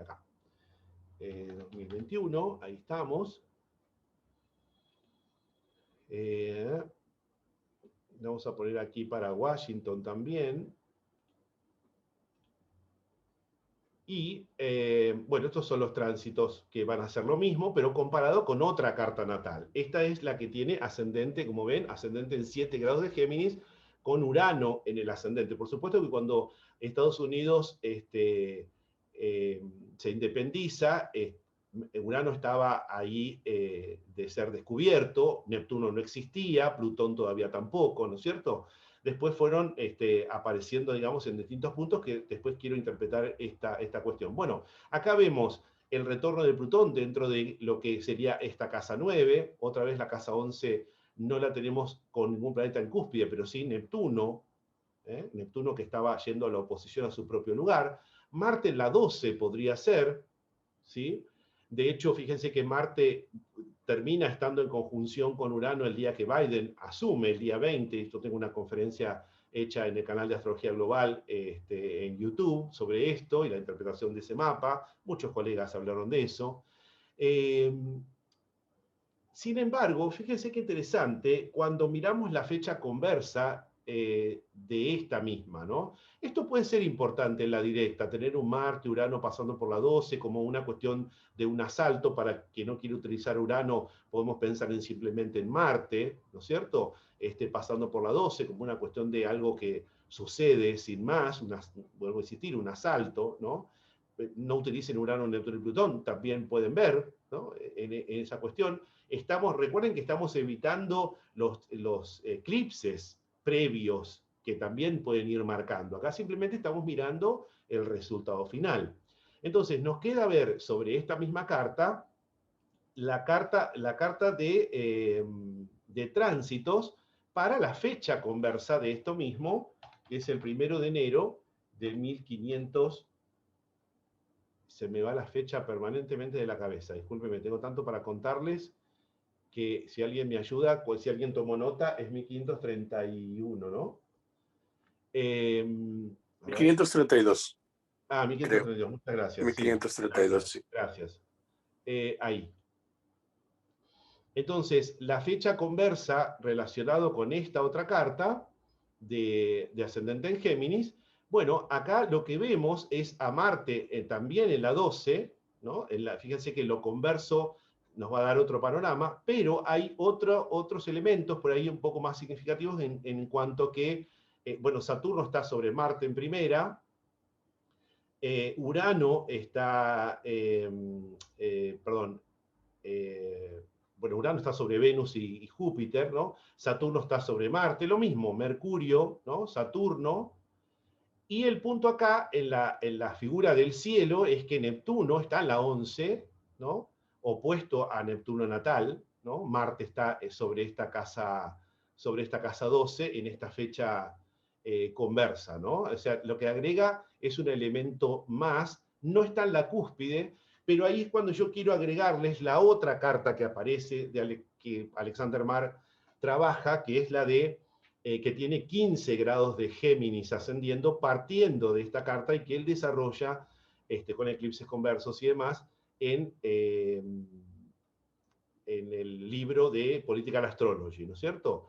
acá, 2021, ahí estamos. Vamos a poner aquí para Washington también. Y bueno, estos son los tránsitos que van a hacer lo mismo, pero comparado con otra carta natal. Esta es la que tiene ascendente, como ven, ascendente en 7 grados de Géminis, con Urano en el ascendente. Por supuesto que cuando Estados Unidos se independiza, Urano estaba ahí de ser descubierto, Neptuno no existía, Plutón todavía tampoco, ¿no es cierto? Después fueron apareciendo, digamos, en distintos puntos que después quiero interpretar esta cuestión. Bueno, acá vemos el retorno de Plutón dentro de lo que sería esta casa 9. Otra vez la casa 11 no la tenemos con ningún planeta en cúspide, pero sí Neptuno, Neptuno que estaba yendo a la oposición a su propio lugar. Marte en la 12 podría ser, ¿sí? De hecho, fíjense que Marte termina estando en conjunción con Urano el día que Biden asume, el día 20. Esto tengo una conferencia hecha en el canal de Astrología Global en YouTube sobre esto y la interpretación de ese mapa. Muchos colegas hablaron de eso. Sin embargo, fíjense qué interesante, cuando miramos la fecha conversa de esta misma, ¿no? Esto puede ser importante en la directa, tener un Marte, Urano pasando por la 12 como una cuestión de un asalto. Para quien no quiere utilizar Urano, podemos pensar simplemente en Marte, ¿no es cierto? Pasando por la 12 como una cuestión de algo que sucede sin más, vuelvo a insistir, un asalto, ¿no? No utilicen Urano, Neptuno y Plutón, también pueden ver, ¿no? En esa cuestión. Recuerden que estamos evitando los eclipses previos que también pueden ir marcando. Acá simplemente estamos mirando el resultado final. Entonces, nos queda ver sobre esta misma carta la carta de tránsitos para la fecha conversa de esto mismo, que es el 1 de enero del 1500. Se me va la fecha permanentemente de la cabeza. Discúlpenme, tengo tanto para contarles que si alguien me ayuda, pues si alguien tomó nota, es 1531, ¿no? A ver. 1532, creo. 1532, muchas gracias, sí, 1532, gracias, sí. gracias. Ahí. Entonces, la fecha conversa relacionado con esta otra carta de ascendente en Géminis, bueno, acá lo que vemos es a Marte también en la 12, ¿no? Fíjense que lo converso nos va a dar otro panorama, pero hay otros elementos por ahí un poco más significativos en cuanto que, bueno, Saturno está sobre Marte en primera, Urano está, perdón, bueno, Urano está sobre Venus y Júpiter, ¿no? Saturno está sobre Marte, lo mismo, Mercurio, ¿no? Saturno. Y el punto acá en la figura del cielo es que Neptuno está en la 11, ¿no? Opuesto a Neptuno natal, ¿no? Marte está sobre esta casa 12 en esta fecha conversa, ¿no? O sea, lo que agrega es un elemento más, no está en la cúspide, pero ahí es cuando yo quiero agregarles la otra carta que aparece, que Alexander Marr trabaja, que es la de que tiene 15 grados de Géminis ascendiendo, partiendo de esta carta y que él desarrolla con eclipses conversos y demás en el libro de Political Astrology, ¿no es cierto?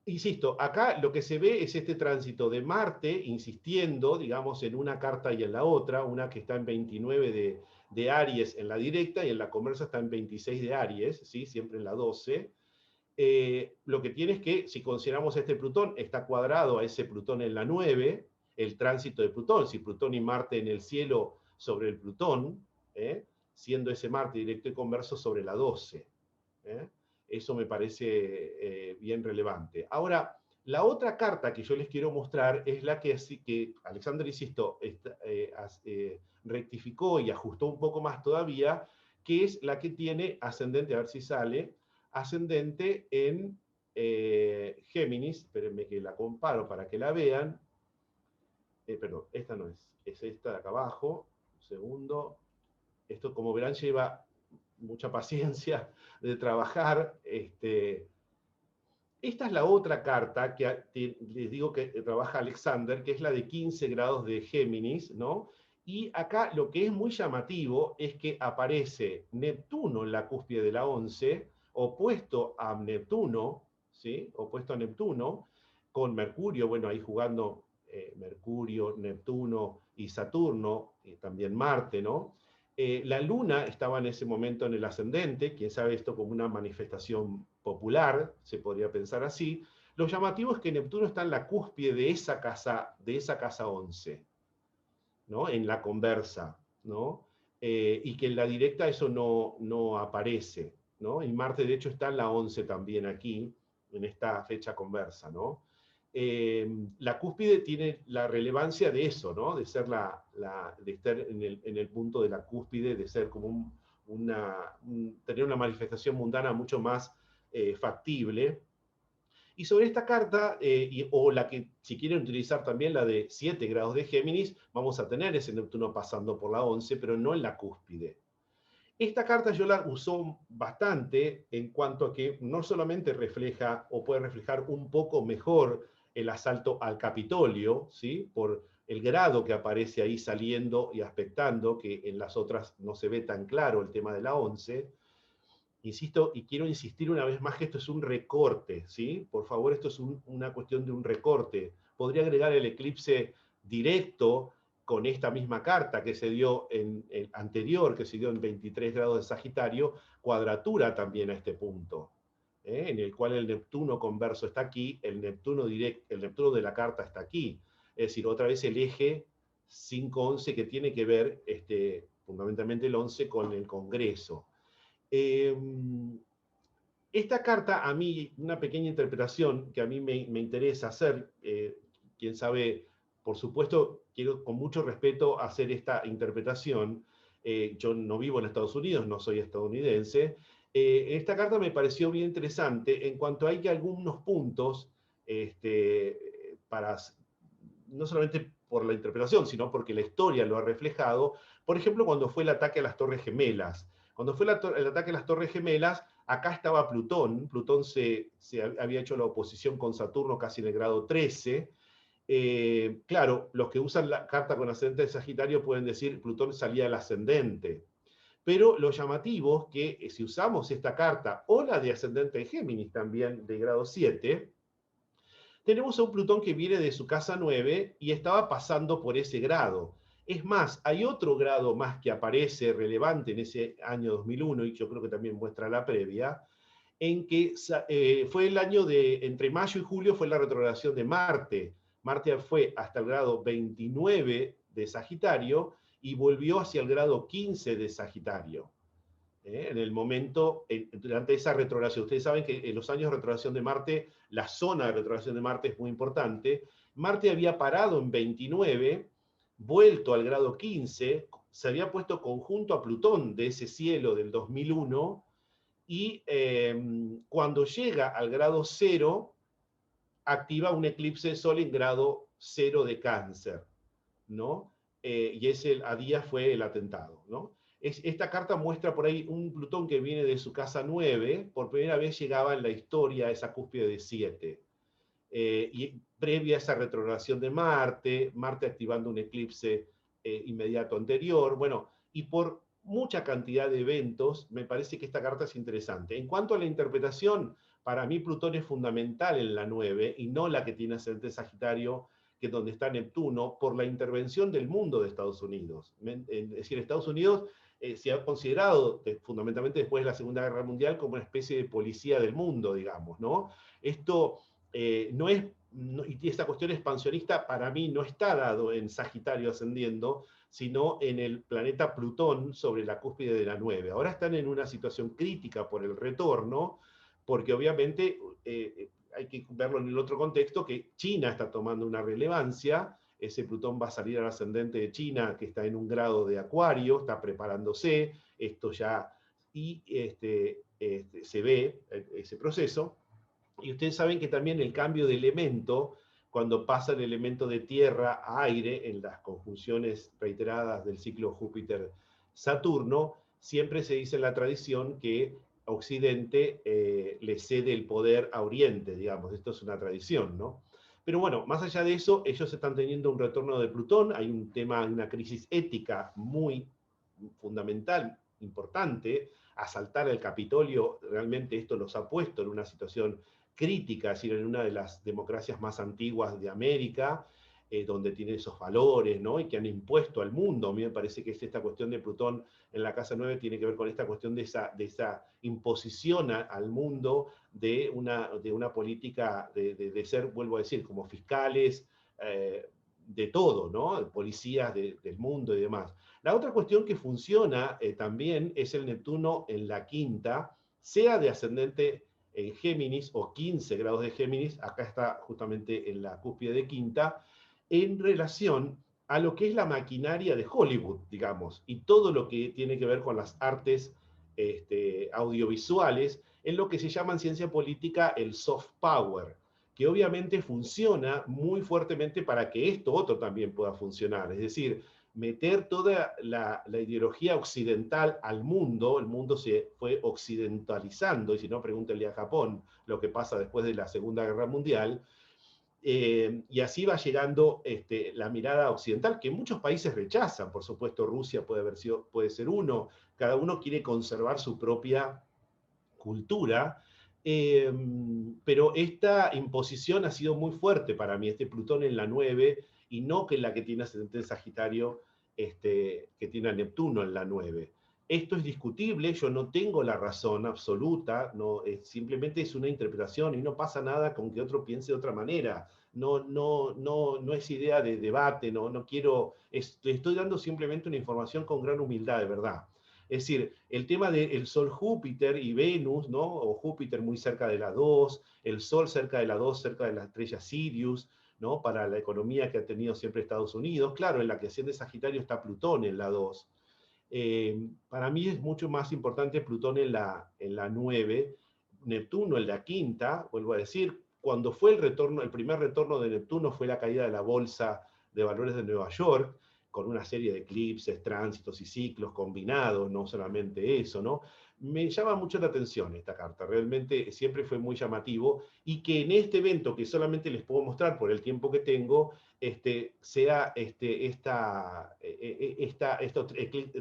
Insisto, acá lo que se ve es este tránsito de Marte insistiendo, digamos, en una carta y en la otra, una que está en 29 de Aries en la directa y en la conversa está en 26 de Aries, ¿sí? Siempre en la 12. Lo que tiene es que, si consideramos este Plutón, está cuadrado a ese Plutón en la 9, el tránsito de Plutón, si Plutón y Marte en el cielo sobre el Plutón, siendo ese Marte directo y converso sobre la 12. Eso me parece bien relevante. Ahora, la otra carta que yo les quiero mostrar es la que Alexander, insisto, rectificó y ajustó un poco más todavía, que es la que tiene ascendente, a ver si sale, ascendente en Géminis. Espérenme que la comparo para que la vean. Perdón, esta no es esta de acá abajo. Un segundo. Esto, como verán, lleva mucha paciencia de trabajar. Esta es la otra carta que les digo que trabaja Alexander, que es la de 15 grados de Géminis, ¿no? Y acá lo que es muy llamativo es que aparece Neptuno en la cúspide de la 11, opuesto a Neptuno, ¿sí? Opuesto a Neptuno, con Mercurio, bueno, ahí jugando Mercurio, Neptuno y Saturno, y también Marte, ¿no? La luna estaba en ese momento en el ascendente, quién sabe esto como una manifestación popular, se podría pensar así. Lo llamativo es que Neptuno está en la cúspide de esa casa 11, ¿no? En la conversa, ¿no? Y que en la directa eso no aparece, ¿no? Y Marte de hecho está en la 11 también aquí, en esta fecha conversa, ¿no? La cúspide tiene la relevancia de eso, ¿no? De ser de estar en el punto de la cúspide, de ser como tener una manifestación mundana mucho más factible. Y sobre esta carta, o la que si quieren utilizar también la de 7 grados de Géminis, vamos a tener ese Neptuno pasando por la 11, pero no en la cúspide. Esta carta yo la uso bastante en cuanto a que no solamente refleja o puede reflejar un poco mejor el asalto al Capitolio, ¿sí? Por el grado que aparece ahí saliendo y aspectando, que en las otras no se ve tan claro el tema de la 11. Insisto, y quiero insistir una vez más que esto es un recorte, ¿sí? Por favor, esto es una cuestión de un recorte. Podría agregar el eclipse directo con esta misma carta que se dio en el anterior, que se dio en 23 grados de Sagitario, cuadratura también a este punto, en el cual el Neptuno converso está aquí, el Neptuno de la carta está aquí. Es decir, otra vez el eje 5-11 que tiene que ver fundamentalmente el 11 con el Congreso. Esta carta, a mí, una pequeña interpretación que a mí me interesa hacer, quién sabe, por supuesto, quiero con mucho respeto hacer esta interpretación. Yo no vivo en Estados Unidos, no soy estadounidense. Esta carta me pareció bien interesante en cuanto hay que algunos puntos, no solamente por la interpretación, sino porque la historia lo ha reflejado. Por ejemplo, cuando fue el ataque a las Torres Gemelas. Cuando fue el ataque a las Torres Gemelas, acá estaba Plutón. Plutón se había hecho la oposición con Saturno casi en el grado 13. Claro, los que usan la carta con ascendente de Sagitario pueden decir Plutón salía del ascendente. Pero lo llamativo es que si usamos esta carta o la de ascendente en Géminis también de grado 7, tenemos a un Plutón que viene de su casa 9 y estaba pasando por ese grado. Es más, hay otro grado más que aparece relevante en ese año 2001, y yo creo que también muestra la previa, en que fue el año de, entre mayo y julio fue la retrogradación de Marte. Marte fue hasta el grado 29 de Sagitario y volvió hacia el grado 15 de Sagitario. En el momento, durante esa retrogradación. Ustedes saben que en los años de retrogradación de Marte, la zona de retrogradación de Marte es muy importante. Marte había parado en 29, vuelto al grado 15, se había puesto conjunto a Plutón de ese cielo del 2001, y cuando llega al grado 0, activa un eclipse de Sol en grado 0 de Cáncer, ¿no? Y ese a día fue el atentado, ¿no? Esta carta muestra por ahí un Plutón que viene de su casa 9, por primera vez llegaba en la historia a esa cúspide de 7. Y previa a esa retrogradación de Marte, Marte activando un eclipse inmediato anterior, bueno, y por mucha cantidad de eventos, me parece que esta carta es interesante. En cuanto a la interpretación, para mí Plutón es fundamental en la 9 y no la que tiene ascendente Sagitario, que es donde está Neptuno, por la intervención del mundo de Estados Unidos. Es decir, Estados Unidos se ha considerado, fundamentalmente después de la Segunda Guerra Mundial, como una especie de policía del mundo, digamos, ¿no? Esto no es, y esta cuestión expansionista para mí no está dado en Sagitario ascendiendo, sino en el planeta Plutón sobre la cúspide de la 9. Ahora están en una situación crítica por el retorno, porque obviamente hay que verlo en el otro contexto, que China está tomando una relevancia. Ese Plutón va a salir al ascendente de China, que está en un grado de Acuario, está preparándose, esto ya, y se ve ese proceso. Y ustedes saben que también el cambio de elemento, cuando pasa el elemento de tierra a aire en las conjunciones reiteradas del ciclo Júpiter-Saturno, siempre se dice en la tradición que Occidente le cede el poder a Oriente, digamos, esto es una tradición, ¿no? Pero bueno, más allá de eso, ellos están teniendo un retorno de Plutón, hay un tema, una crisis ética muy fundamental, importante, asaltar el Capitolio, realmente esto los ha puesto en una situación crítica, es decir, en una de las democracias más antiguas de América, donde tiene esos valores, ¿no? Y que han impuesto al mundo. A mí me parece que esta cuestión de Plutón en la Casa 9 tiene que ver con esta cuestión de esa imposición al mundo de una política de ser, vuelvo a decir, como fiscales, de todo, ¿no? Policías del mundo y demás. La otra cuestión que funciona también es el Neptuno en la quinta, sea de ascendente en Géminis o 15 grados de Géminis, acá está justamente en la cúspide de quinta, en relación a lo que es la maquinaria de Hollywood, digamos, y todo lo que tiene que ver con las artes audiovisuales, en lo que se llama en ciencia política el soft power, que obviamente funciona muy fuertemente para que esto otro también pueda funcionar, es decir, meter toda la ideología occidental al mundo, el mundo se fue occidentalizando, y si no, pregúntenle a Japón lo que pasa después de la Segunda Guerra Mundial, y así va llegando la mirada occidental, que muchos países rechazan, por supuesto Rusia puede ser uno, cada uno quiere conservar su propia cultura, pero esta imposición ha sido muy fuerte para mí, este Plutón en la 9, y no que la que tiene ascendente en Sagitario, que tiene a Neptuno en la 9. Esto es discutible, yo no tengo la razón absoluta, no, simplemente es una interpretación y no pasa nada con que otro piense de otra manera. No es idea de debate, no quiero, estoy dando simplemente una información con gran humildad, de verdad. Es decir, el tema del Sol Júpiter y Venus, ¿no? O Júpiter muy cerca de la 2, el Sol cerca de la 2, cerca de la estrella Sirius, ¿no? Para la economía que ha tenido siempre Estados Unidos. Claro, en la que asciende Sagitario está Plutón en la 2. Para mí es mucho más importante Plutón en la 9, Neptuno en la quinta, vuelvo a decir, cuando fue el primer retorno de Neptuno fue la caída de la bolsa de valores de Nueva York, con una serie de eclipses, tránsitos y ciclos combinados, no solamente eso, ¿no? Me llama mucho la atención esta carta, realmente siempre fue muy llamativo, y que en este evento, que solamente les puedo mostrar por el tiempo que tengo, sea estos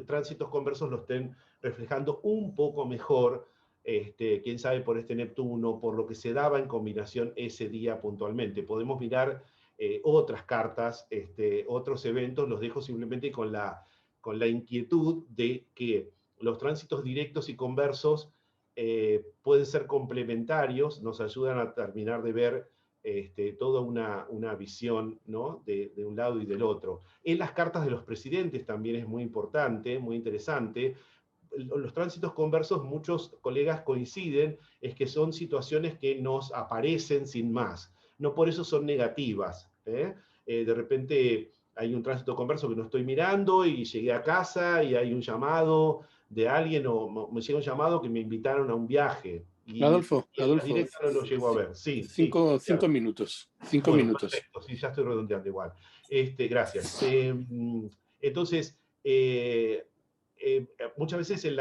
tránsitos conversos lo estén reflejando un poco mejor, quién sabe por este Neptuno, por lo que se daba en combinación ese día puntualmente. Podemos mirar otras cartas, otros eventos, los dejo simplemente con la inquietud de que los tránsitos directos y conversos pueden ser complementarios, nos ayudan a terminar de ver toda una visión, ¿no? de un lado y del otro. En las cartas de los presidentes también es muy importante, muy interesante. Los tránsitos conversos, muchos colegas coinciden, es que son situaciones que nos aparecen sin más. No por eso son negativas. De repente hay un tránsito converso que no estoy mirando y llegué a casa y hay un llamado de alguien, o me llega un llamado que me invitaron a un viaje. Y en la Adolfo, directa no lo llego a ver. Sí, sí. cinco minutos, 5 Bueno, minutos. perfecto, sí, ya estoy redondeando igual. Gracias. Entonces, muchas veces en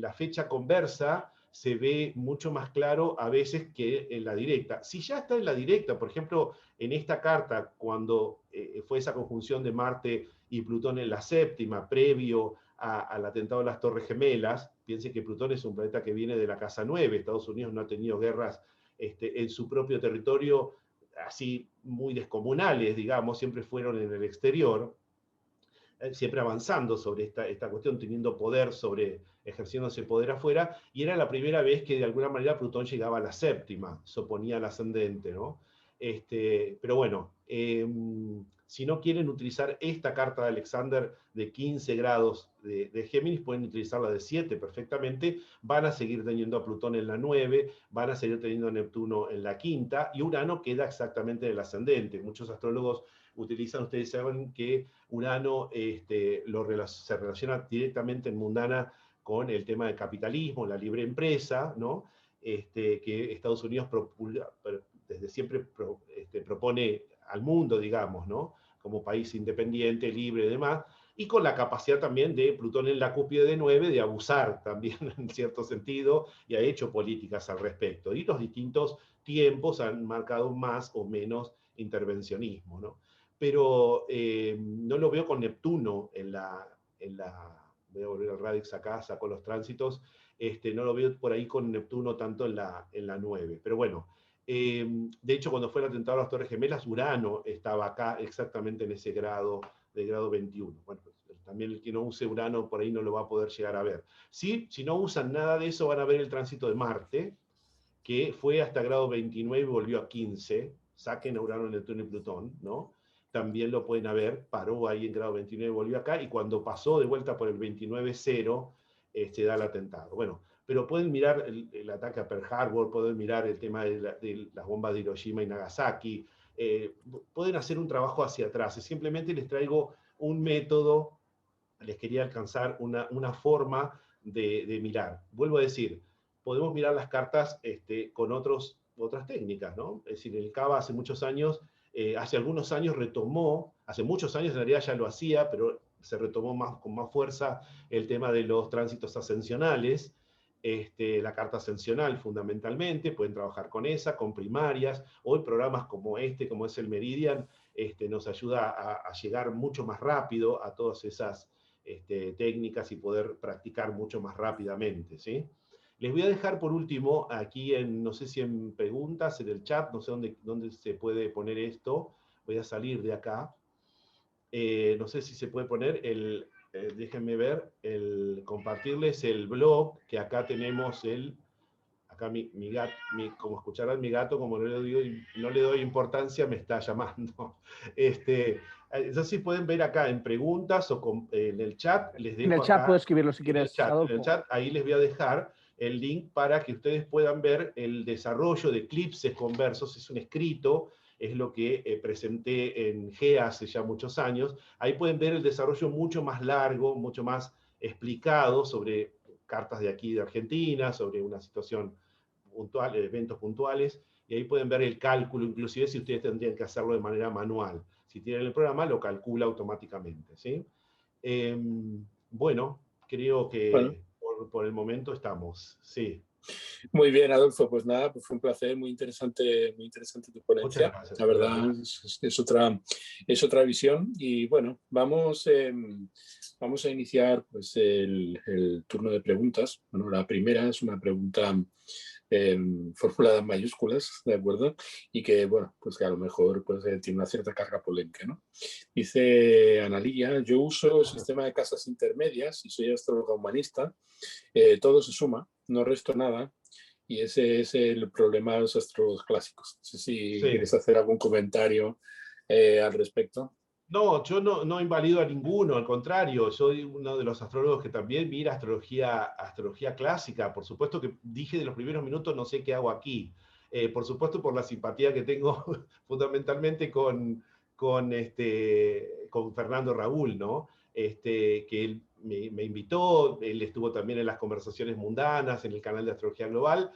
la fecha conversa se ve mucho más claro a veces que en la directa. Si ya está en la directa, por ejemplo, en esta carta, cuando fue esa conjunción de Marte y Plutón en la séptima, previo al atentado de las Torres Gemelas, piense que Plutón es un planeta que viene de la casa 9, Estados Unidos no ha tenido guerras en su propio territorio así muy descomunales, digamos, siempre fueron en el exterior, siempre avanzando sobre esta cuestión, teniendo poder sobre, ejerciéndose poder afuera, y era la primera vez que de alguna manera Plutón llegaba a la séptima, se oponía al ascendente, ¿no? Pero bueno, si no quieren utilizar esta carta de Alexander de 15 grados de Géminis, pueden utilizarla de 7 perfectamente, van a seguir teniendo a Plutón en la 9, van a seguir teniendo a Neptuno en la quinta, y Urano queda exactamente en el ascendente. Muchos astrólogos utilizan, ustedes saben que Urano se relaciona directamente en mundana con el tema del capitalismo, la libre empresa, ¿no? Que Estados Unidos desde siempre propone al mundo, digamos, ¿no? Como país independiente, libre y demás, y con la capacidad también de Plutón en la cúspide de 9 de abusar también en cierto sentido, y ha hecho políticas al respecto. Y los distintos tiempos han marcado más o menos intervencionismo, ¿no? Pero no lo veo con Neptuno voy a volver al Radix acá, saco los tránsitos, no lo veo por ahí con Neptuno tanto en la 9. Pero bueno, de hecho, cuando fue el atentado a las Torres Gemelas, Urano estaba acá exactamente en ese grado, de grado 21. Bueno, pues, también el que no use Urano por ahí no lo va a poder llegar a ver. Sí, si no usan nada de eso, van a ver el tránsito de Marte, que fue hasta grado 29 y volvió a 15. Saquen a Urano, Neptuno y Plutón, ¿no? También lo pueden ver, paró ahí en grado 29 y volvió acá, y cuando pasó de vuelta por el 29,0, da el atentado. Bueno, pero pueden mirar el ataque a Pearl Harbor, pueden mirar el tema de las bombas de Hiroshima y Nagasaki, pueden hacer un trabajo hacia atrás. Simplemente les traigo un método, les quería alcanzar una forma de mirar. Vuelvo a decir, podemos mirar las cartas con otras técnicas, ¿no? Es decir, el Cava hace muchos años, hace algunos años retomó, hace muchos años en realidad ya lo hacía, pero se retomó con más fuerza el tema de los tránsitos ascensionales, la carta ascensional fundamentalmente, pueden trabajar con esa, con primarias. Hoy programas como como es el Meridian, nos ayuda a llegar mucho más rápido a todas esas técnicas y poder practicar mucho más rápidamente, ¿sí? Les voy a dejar por último aquí no sé si en preguntas, en el chat, no sé dónde se puede poner esto. Voy a salir de acá. No sé si se puede poner déjenme ver, compartirles el blog, que acá tenemos acá mi gato, como escucharán, mi gato, como no le doy importancia, me está llamando. Entonces, si pueden ver acá en preguntas o en el chat, les dejo en el chat acá, puedo escribirlo si en quieres, en el chat, ahí les voy a dejar el link para que ustedes puedan ver el desarrollo de eclipses conversos. Es un escrito, es lo que presenté en GEA hace ya muchos años. Ahí pueden ver el desarrollo mucho más largo, mucho más explicado sobre cartas de aquí de Argentina, sobre una situación puntual, eventos puntuales, y ahí pueden ver el cálculo, inclusive si ustedes tendrían que hacerlo de manera manual. Si tienen el programa, lo calcula automáticamente, ¿sí? Bueno, creo Bueno, que por el momento estamos, sí. muy bien, Adolfo. Pues nada, pues fue un placer, muy interesante tu Muchas ponencia. gracias, La verdad Alberto. es otra visión. Y bueno, vamos a iniciar pues, el turno de preguntas. Bueno, la primera es una pregunta formulada en mayúsculas, ¿de acuerdo? Y que, bueno, pues que a lo mejor pues, tiene una cierta carga polémica, ¿no? Dice Analía, yo uso el sistema de casas intermedias y soy astróloga humanista. Todo se suma, no resto nada. Y ese es el problema de los astrólogos clásicos. No sé si Sí. quieres hacer algún comentario al respecto. No, yo no invalido a ninguno, al contrario, soy uno de los astrólogos que también mira astrología clásica. Por supuesto que dije de los primeros minutos, no sé qué hago aquí. Por supuesto por la simpatía que tengo fundamentalmente con Fernando Raúl, ¿no? Que él me invitó, él estuvo también en las conversaciones mundanas, en el canal de Astrología Global.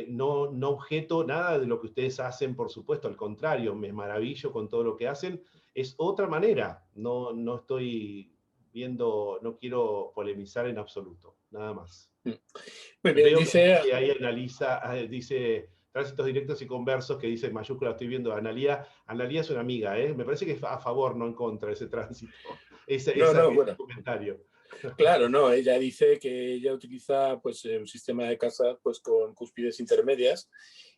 No objeto nada de lo que ustedes hacen, por supuesto, al contrario, me maravillo con todo lo que hacen. Es otra manera. No estoy viendo, no quiero polemizar en absoluto, nada más. Muy bien, Veo que dice, Vicky ahí analiza, dice tránsitos directos y conversos, que dice en mayúscula, estoy viendo a Analía. Analía es una amiga, ¿eh? Me parece que es a favor, no en contra de ese tránsito, no, no, ese bueno, comentario. claro, no, ella dice que ella utiliza pues, un sistema de casa pues, con cúspides intermedias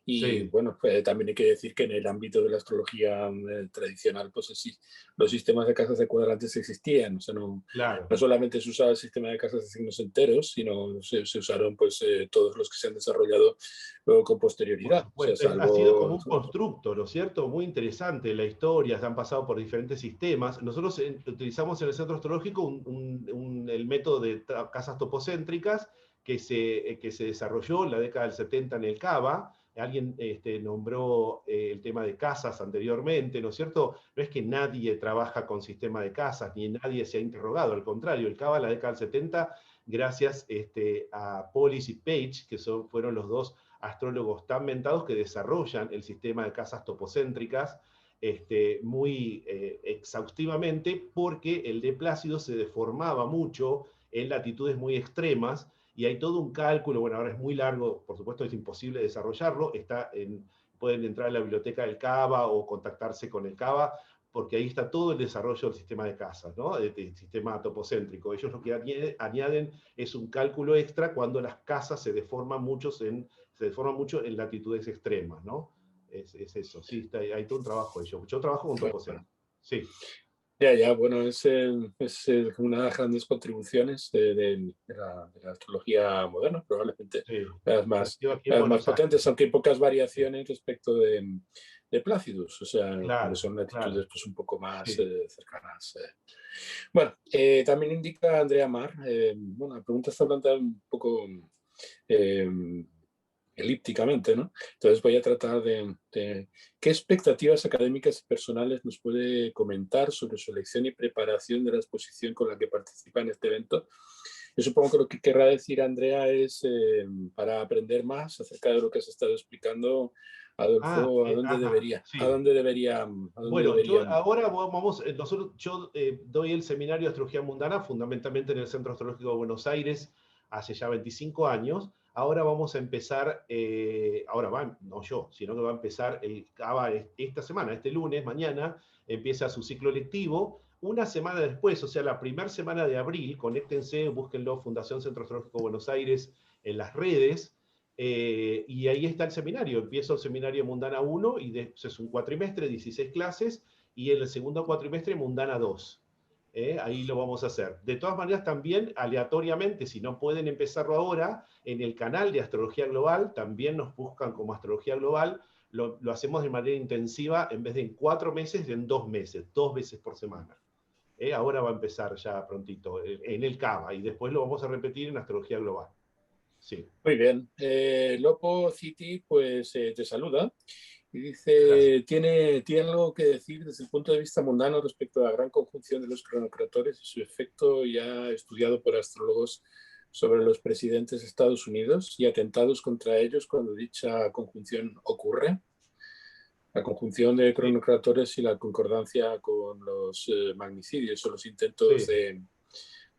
y Sí, bueno, también hay que decir que en el ámbito de la astrología tradicional pues sí, los sistemas de casas de cuadrantes existían, o sea, no claro. solamente se usaba el sistema de casas de signos enteros, sino se usaron pues todos los que se han desarrollado luego con Por posterioridad, o sea, supuesto, ha sido como salvo... un constructo, ¿no es cierto? Muy interesante la historia, se han pasado por diferentes sistemas. Nosotros utilizamos en el centro astrológico el método de casas topocéntricas que se desarrolló en la década del 70 en el Cava. Alguien nombró el tema de casas anteriormente, ¿no es cierto? No es que nadie trabaja con sistema de casas, ni nadie se ha interrogado, al contrario, el Cava en la década del 70, gracias a Polis y Page, que fueron los dos astrólogos tan mentados que desarrollan el sistema de casas topocéntricas muy exhaustivamente, porque el de Plácido se deformaba mucho en latitudes muy extremas y hay todo un cálculo, bueno, ahora es muy largo, por supuesto es imposible desarrollarlo, pueden entrar a la biblioteca del Cava o contactarse con el Cava, porque ahí está todo el desarrollo del sistema de casas, ¿no? Del sistema topocéntrico. Ellos lo que añaden es un cálculo extra cuando las casas se deforman mucho en latitudes extremas, ¿no? Es eso, sí, hay todo un trabajo de ello. Yo trabajo con topocéntrico, sí. Ya, bueno, es una de las grandes contribuciones de la astrología moderna, probablemente Sí, nació aquí en las más Buenos Aires. potentes, aunque hay pocas Sí, variaciones respecto de Plácidus, o sea, que claro, son latitudes claro, pues, un poco más sí. cercanas. Bueno, también indica Andrea Mar, bueno, la pregunta está planteada un poco eh, elípticamente, ¿no? Entonces voy a tratar de qué expectativas académicas y personales nos puede comentar sobre su elección y preparación de la exposición con la que participa en este evento. Yo supongo que lo que querrá decir Andrea es para aprender más acerca de lo que has estado explicando, Adolfo, Ajá, a sí. dónde debería, Bueno, yo ahora yo doy el seminario de Astrología Mundana fundamentalmente en el Centro Astrológico de Buenos Aires hace ya 25 años. Ahora vamos a empezar, no yo, sino que va a empezar el CABA esta semana, este lunes, mañana, empieza su ciclo lectivo. Una semana después, o sea, la primera semana de abril, conéctense, búsquenlo, Fundación Centro Astrológico Buenos Aires en las redes. Y ahí está el seminario. Empiezo el seminario Mundana 1 y es un cuatrimestre, 16 clases, y en el segundo cuatrimestre Mundana 2. Ahí lo vamos a hacer. De todas maneras, también aleatoriamente, si no pueden empezarlo ahora, en el canal de Astrología Global, también nos buscan como Astrología Global, lo hacemos de manera intensiva, en vez de en 4 meses, en 2 meses, 2 veces por semana. Ahora va a empezar ya prontito, en el CABA, y después lo vamos a repetir en Astrología Global. Sí. Muy bien. Lopo City pues te saluda y Gracias. dice, ¿tiene algo que decir desde el punto de vista mundano respecto a la gran conjunción de los cronocratores y su efecto ya estudiado por astrólogos sobre los presidentes de Estados Unidos y atentados contra ellos cuando dicha conjunción ocurre. La conjunción de cronocratores y la concordancia con los magnicidios o los intentos de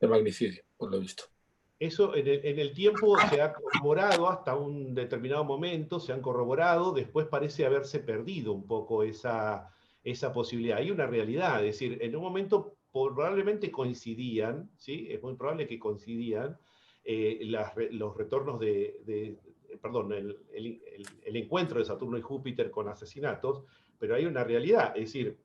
magnicidio, por lo visto. Eso en el tiempo se ha corroborado hasta un determinado momento, se han corroborado, después parece haberse perdido un poco esa posibilidad. Hay una realidad, es decir, en un momento probablemente coincidían, ¿sí? Es muy probable que coincidían los retornos perdón, el encuentro de Saturno y Júpiter con asesinatos, pero hay una realidad, es decir,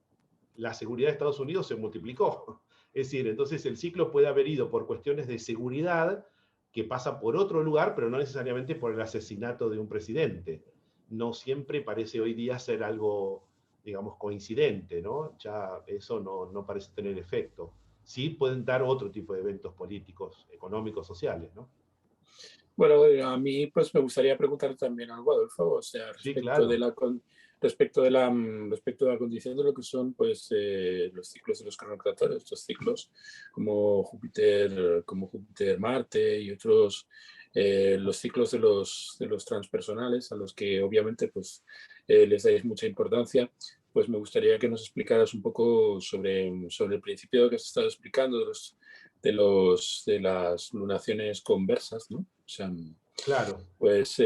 la seguridad de Estados Unidos se multiplicó. Es decir, entonces el ciclo puede haber ido por cuestiones de seguridad que pasa por otro lugar, pero no necesariamente por el asesinato de un presidente. No siempre parece hoy día ser algo, digamos, coincidente, ¿no? Ya eso no parece tener efecto. Sí pueden dar otro tipo de eventos políticos, económicos, sociales, ¿no? Bueno, a mí pues me gustaría preguntar también algo, Adolfo, o sea, Sí, respecto claro. de la condición de lo que son pues los ciclos de los cronocratores, estos ciclos como Júpiter, Marte y otros, los ciclos de los transpersonales a los que obviamente pues les dais mucha importancia. Pues me gustaría que nos explicaras un poco sobre el principio que has estado explicando de las lunaciones conversas, ¿no? O sea, Claro. pues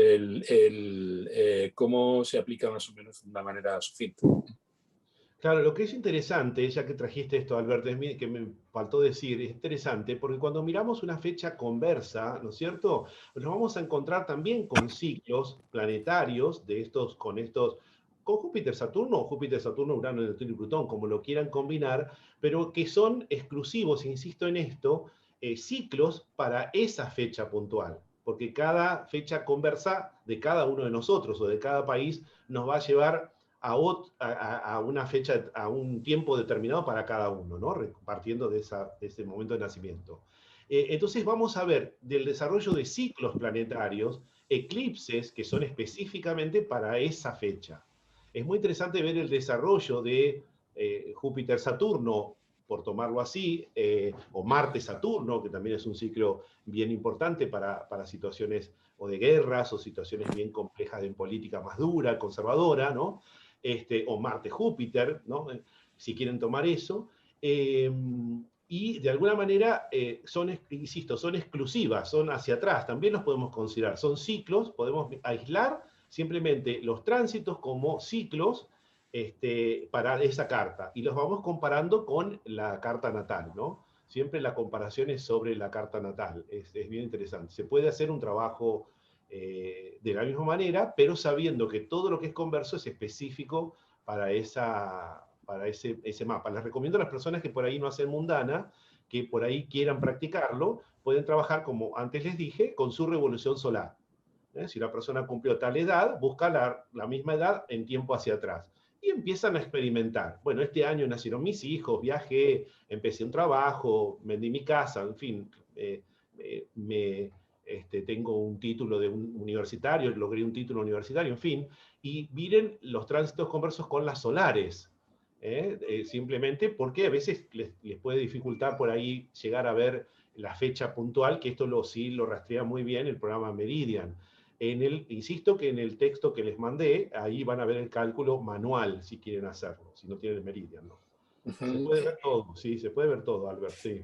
cómo se aplica más o menos de una manera sucinta. Claro, lo que es interesante, ya que trajiste esto, Alberto, que me faltó decir, es interesante porque cuando miramos una fecha conversa, ¿no es cierto? Nos vamos a encontrar también con ciclos planetarios de con Júpiter, Saturno, o Júpiter, Saturno, Urano, Neptuno y Plutón, como lo quieran combinar, pero que son exclusivos, insisto en esto, ciclos para esa fecha puntual, porque cada fecha conversa de cada uno de nosotros o de cada país nos va a llevar a una fecha, a un tiempo determinado para cada uno, ¿no? Partiendo de ese momento de nacimiento. Entonces vamos a ver del desarrollo de ciclos planetarios, eclipses que son específicamente para esa fecha. Es muy interesante ver el desarrollo de Júpiter-Saturno, por tomarlo así, o Marte-Saturno, que también es un ciclo bien importante para situaciones o de guerras o situaciones bien complejas en política más dura, conservadora, ¿no? O Marte-Júpiter, ¿no? Si quieren tomar eso. Y de alguna manera insisto, son exclusivas, son hacia atrás, también los podemos considerar, son ciclos, podemos aislar simplemente los tránsitos como ciclos para esa carta, y los vamos comparando con la carta natal, ¿no? Siempre la comparación es sobre la carta natal, es bien interesante. Se puede hacer un trabajo de la misma manera, pero sabiendo que todo lo que es converso es específico para ese mapa. Les recomiendo a las personas que por ahí no hacen mundana, que por ahí quieran practicarlo, pueden trabajar, como antes les dije, con su revolución solar. Si una persona cumplió tal edad, busca la misma edad en tiempo hacia atrás. Y empiezan a experimentar. Bueno, este año nacieron mis hijos, viajé, empecé un trabajo, vendí mi casa, en fin, tengo un título de un universitario, logré un título universitario, en fin, y miren los tránsitos conversos con las solares, simplemente porque a veces les puede dificultar por ahí llegar a ver la fecha puntual, que esto sí lo rastrea muy bien el programa Meridian. Insisto que en el texto que les mandé, ahí van a ver el cálculo manual, si quieren hacerlo, si no tienen el Meridian, ¿no? Se puede ver todo, sí, se puede ver todo, Albert, sí.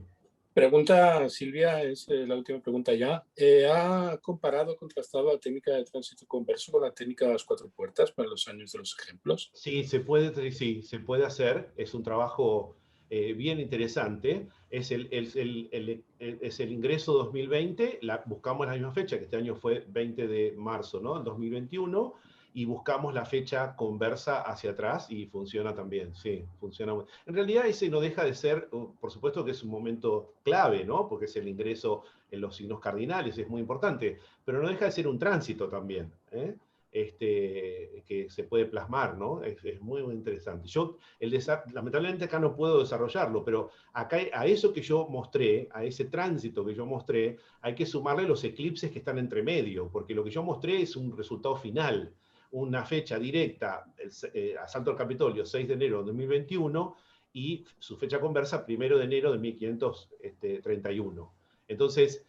Pregunta Silvia, es la última pregunta ya. ¿Ha comparado, contrastado la técnica de tránsito converso con la técnica de las 4 puertas para los años de los ejemplos? Sí, sí, se puede hacer. Es un trabajo bien interesante. Es el ingreso 2020. Buscamos la misma fecha, que este año fue 20 de marzo, ¿no? El 2021. Y buscamos la fecha conversa hacia atrás y funciona también, sí, funciona. En realidad ese no deja de ser, por supuesto que es un momento clave, ¿no? Porque es el ingreso en los signos cardinales, es muy importante, pero no deja de ser un tránsito también, ¿eh? Que se puede plasmar, ¿no? Es muy, muy interesante. Lamentablemente acá no puedo desarrollarlo, pero acá a eso que yo mostré, a ese tránsito que yo mostré, hay que sumarle los eclipses que están entre medio, porque lo que yo mostré es un resultado final, una fecha directa, asalto al Capitolio, 6 de enero de 2021, y su fecha conversa, 1 de enero de 1531. Entonces,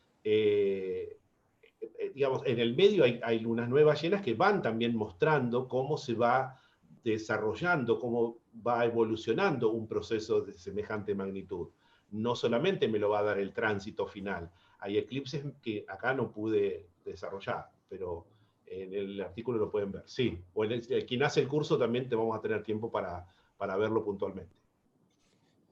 digamos, en el medio hay lunas nuevas llenas que van también mostrando cómo se va desarrollando, cómo va evolucionando un proceso de semejante magnitud. No solamente me lo va a dar el tránsito final, hay eclipses que acá no pude desarrollar, pero en el artículo lo pueden ver. Sí, o quien hace el curso también te vamos a tener tiempo para verlo puntualmente.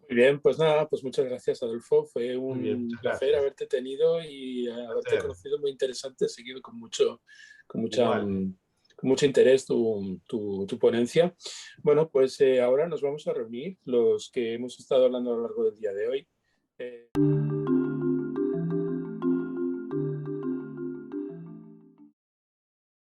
Muy bien, pues nada, pues muchas gracias, Adolfo. Fue Muy bien, un muchas placer gracias. haberte tenido y Un haberte placer. conocido, muy interesante. He seguido con Igual. con mucho interés tu ponencia. Bueno, pues ahora nos vamos a reunir los que hemos estado hablando a lo largo del día de hoy.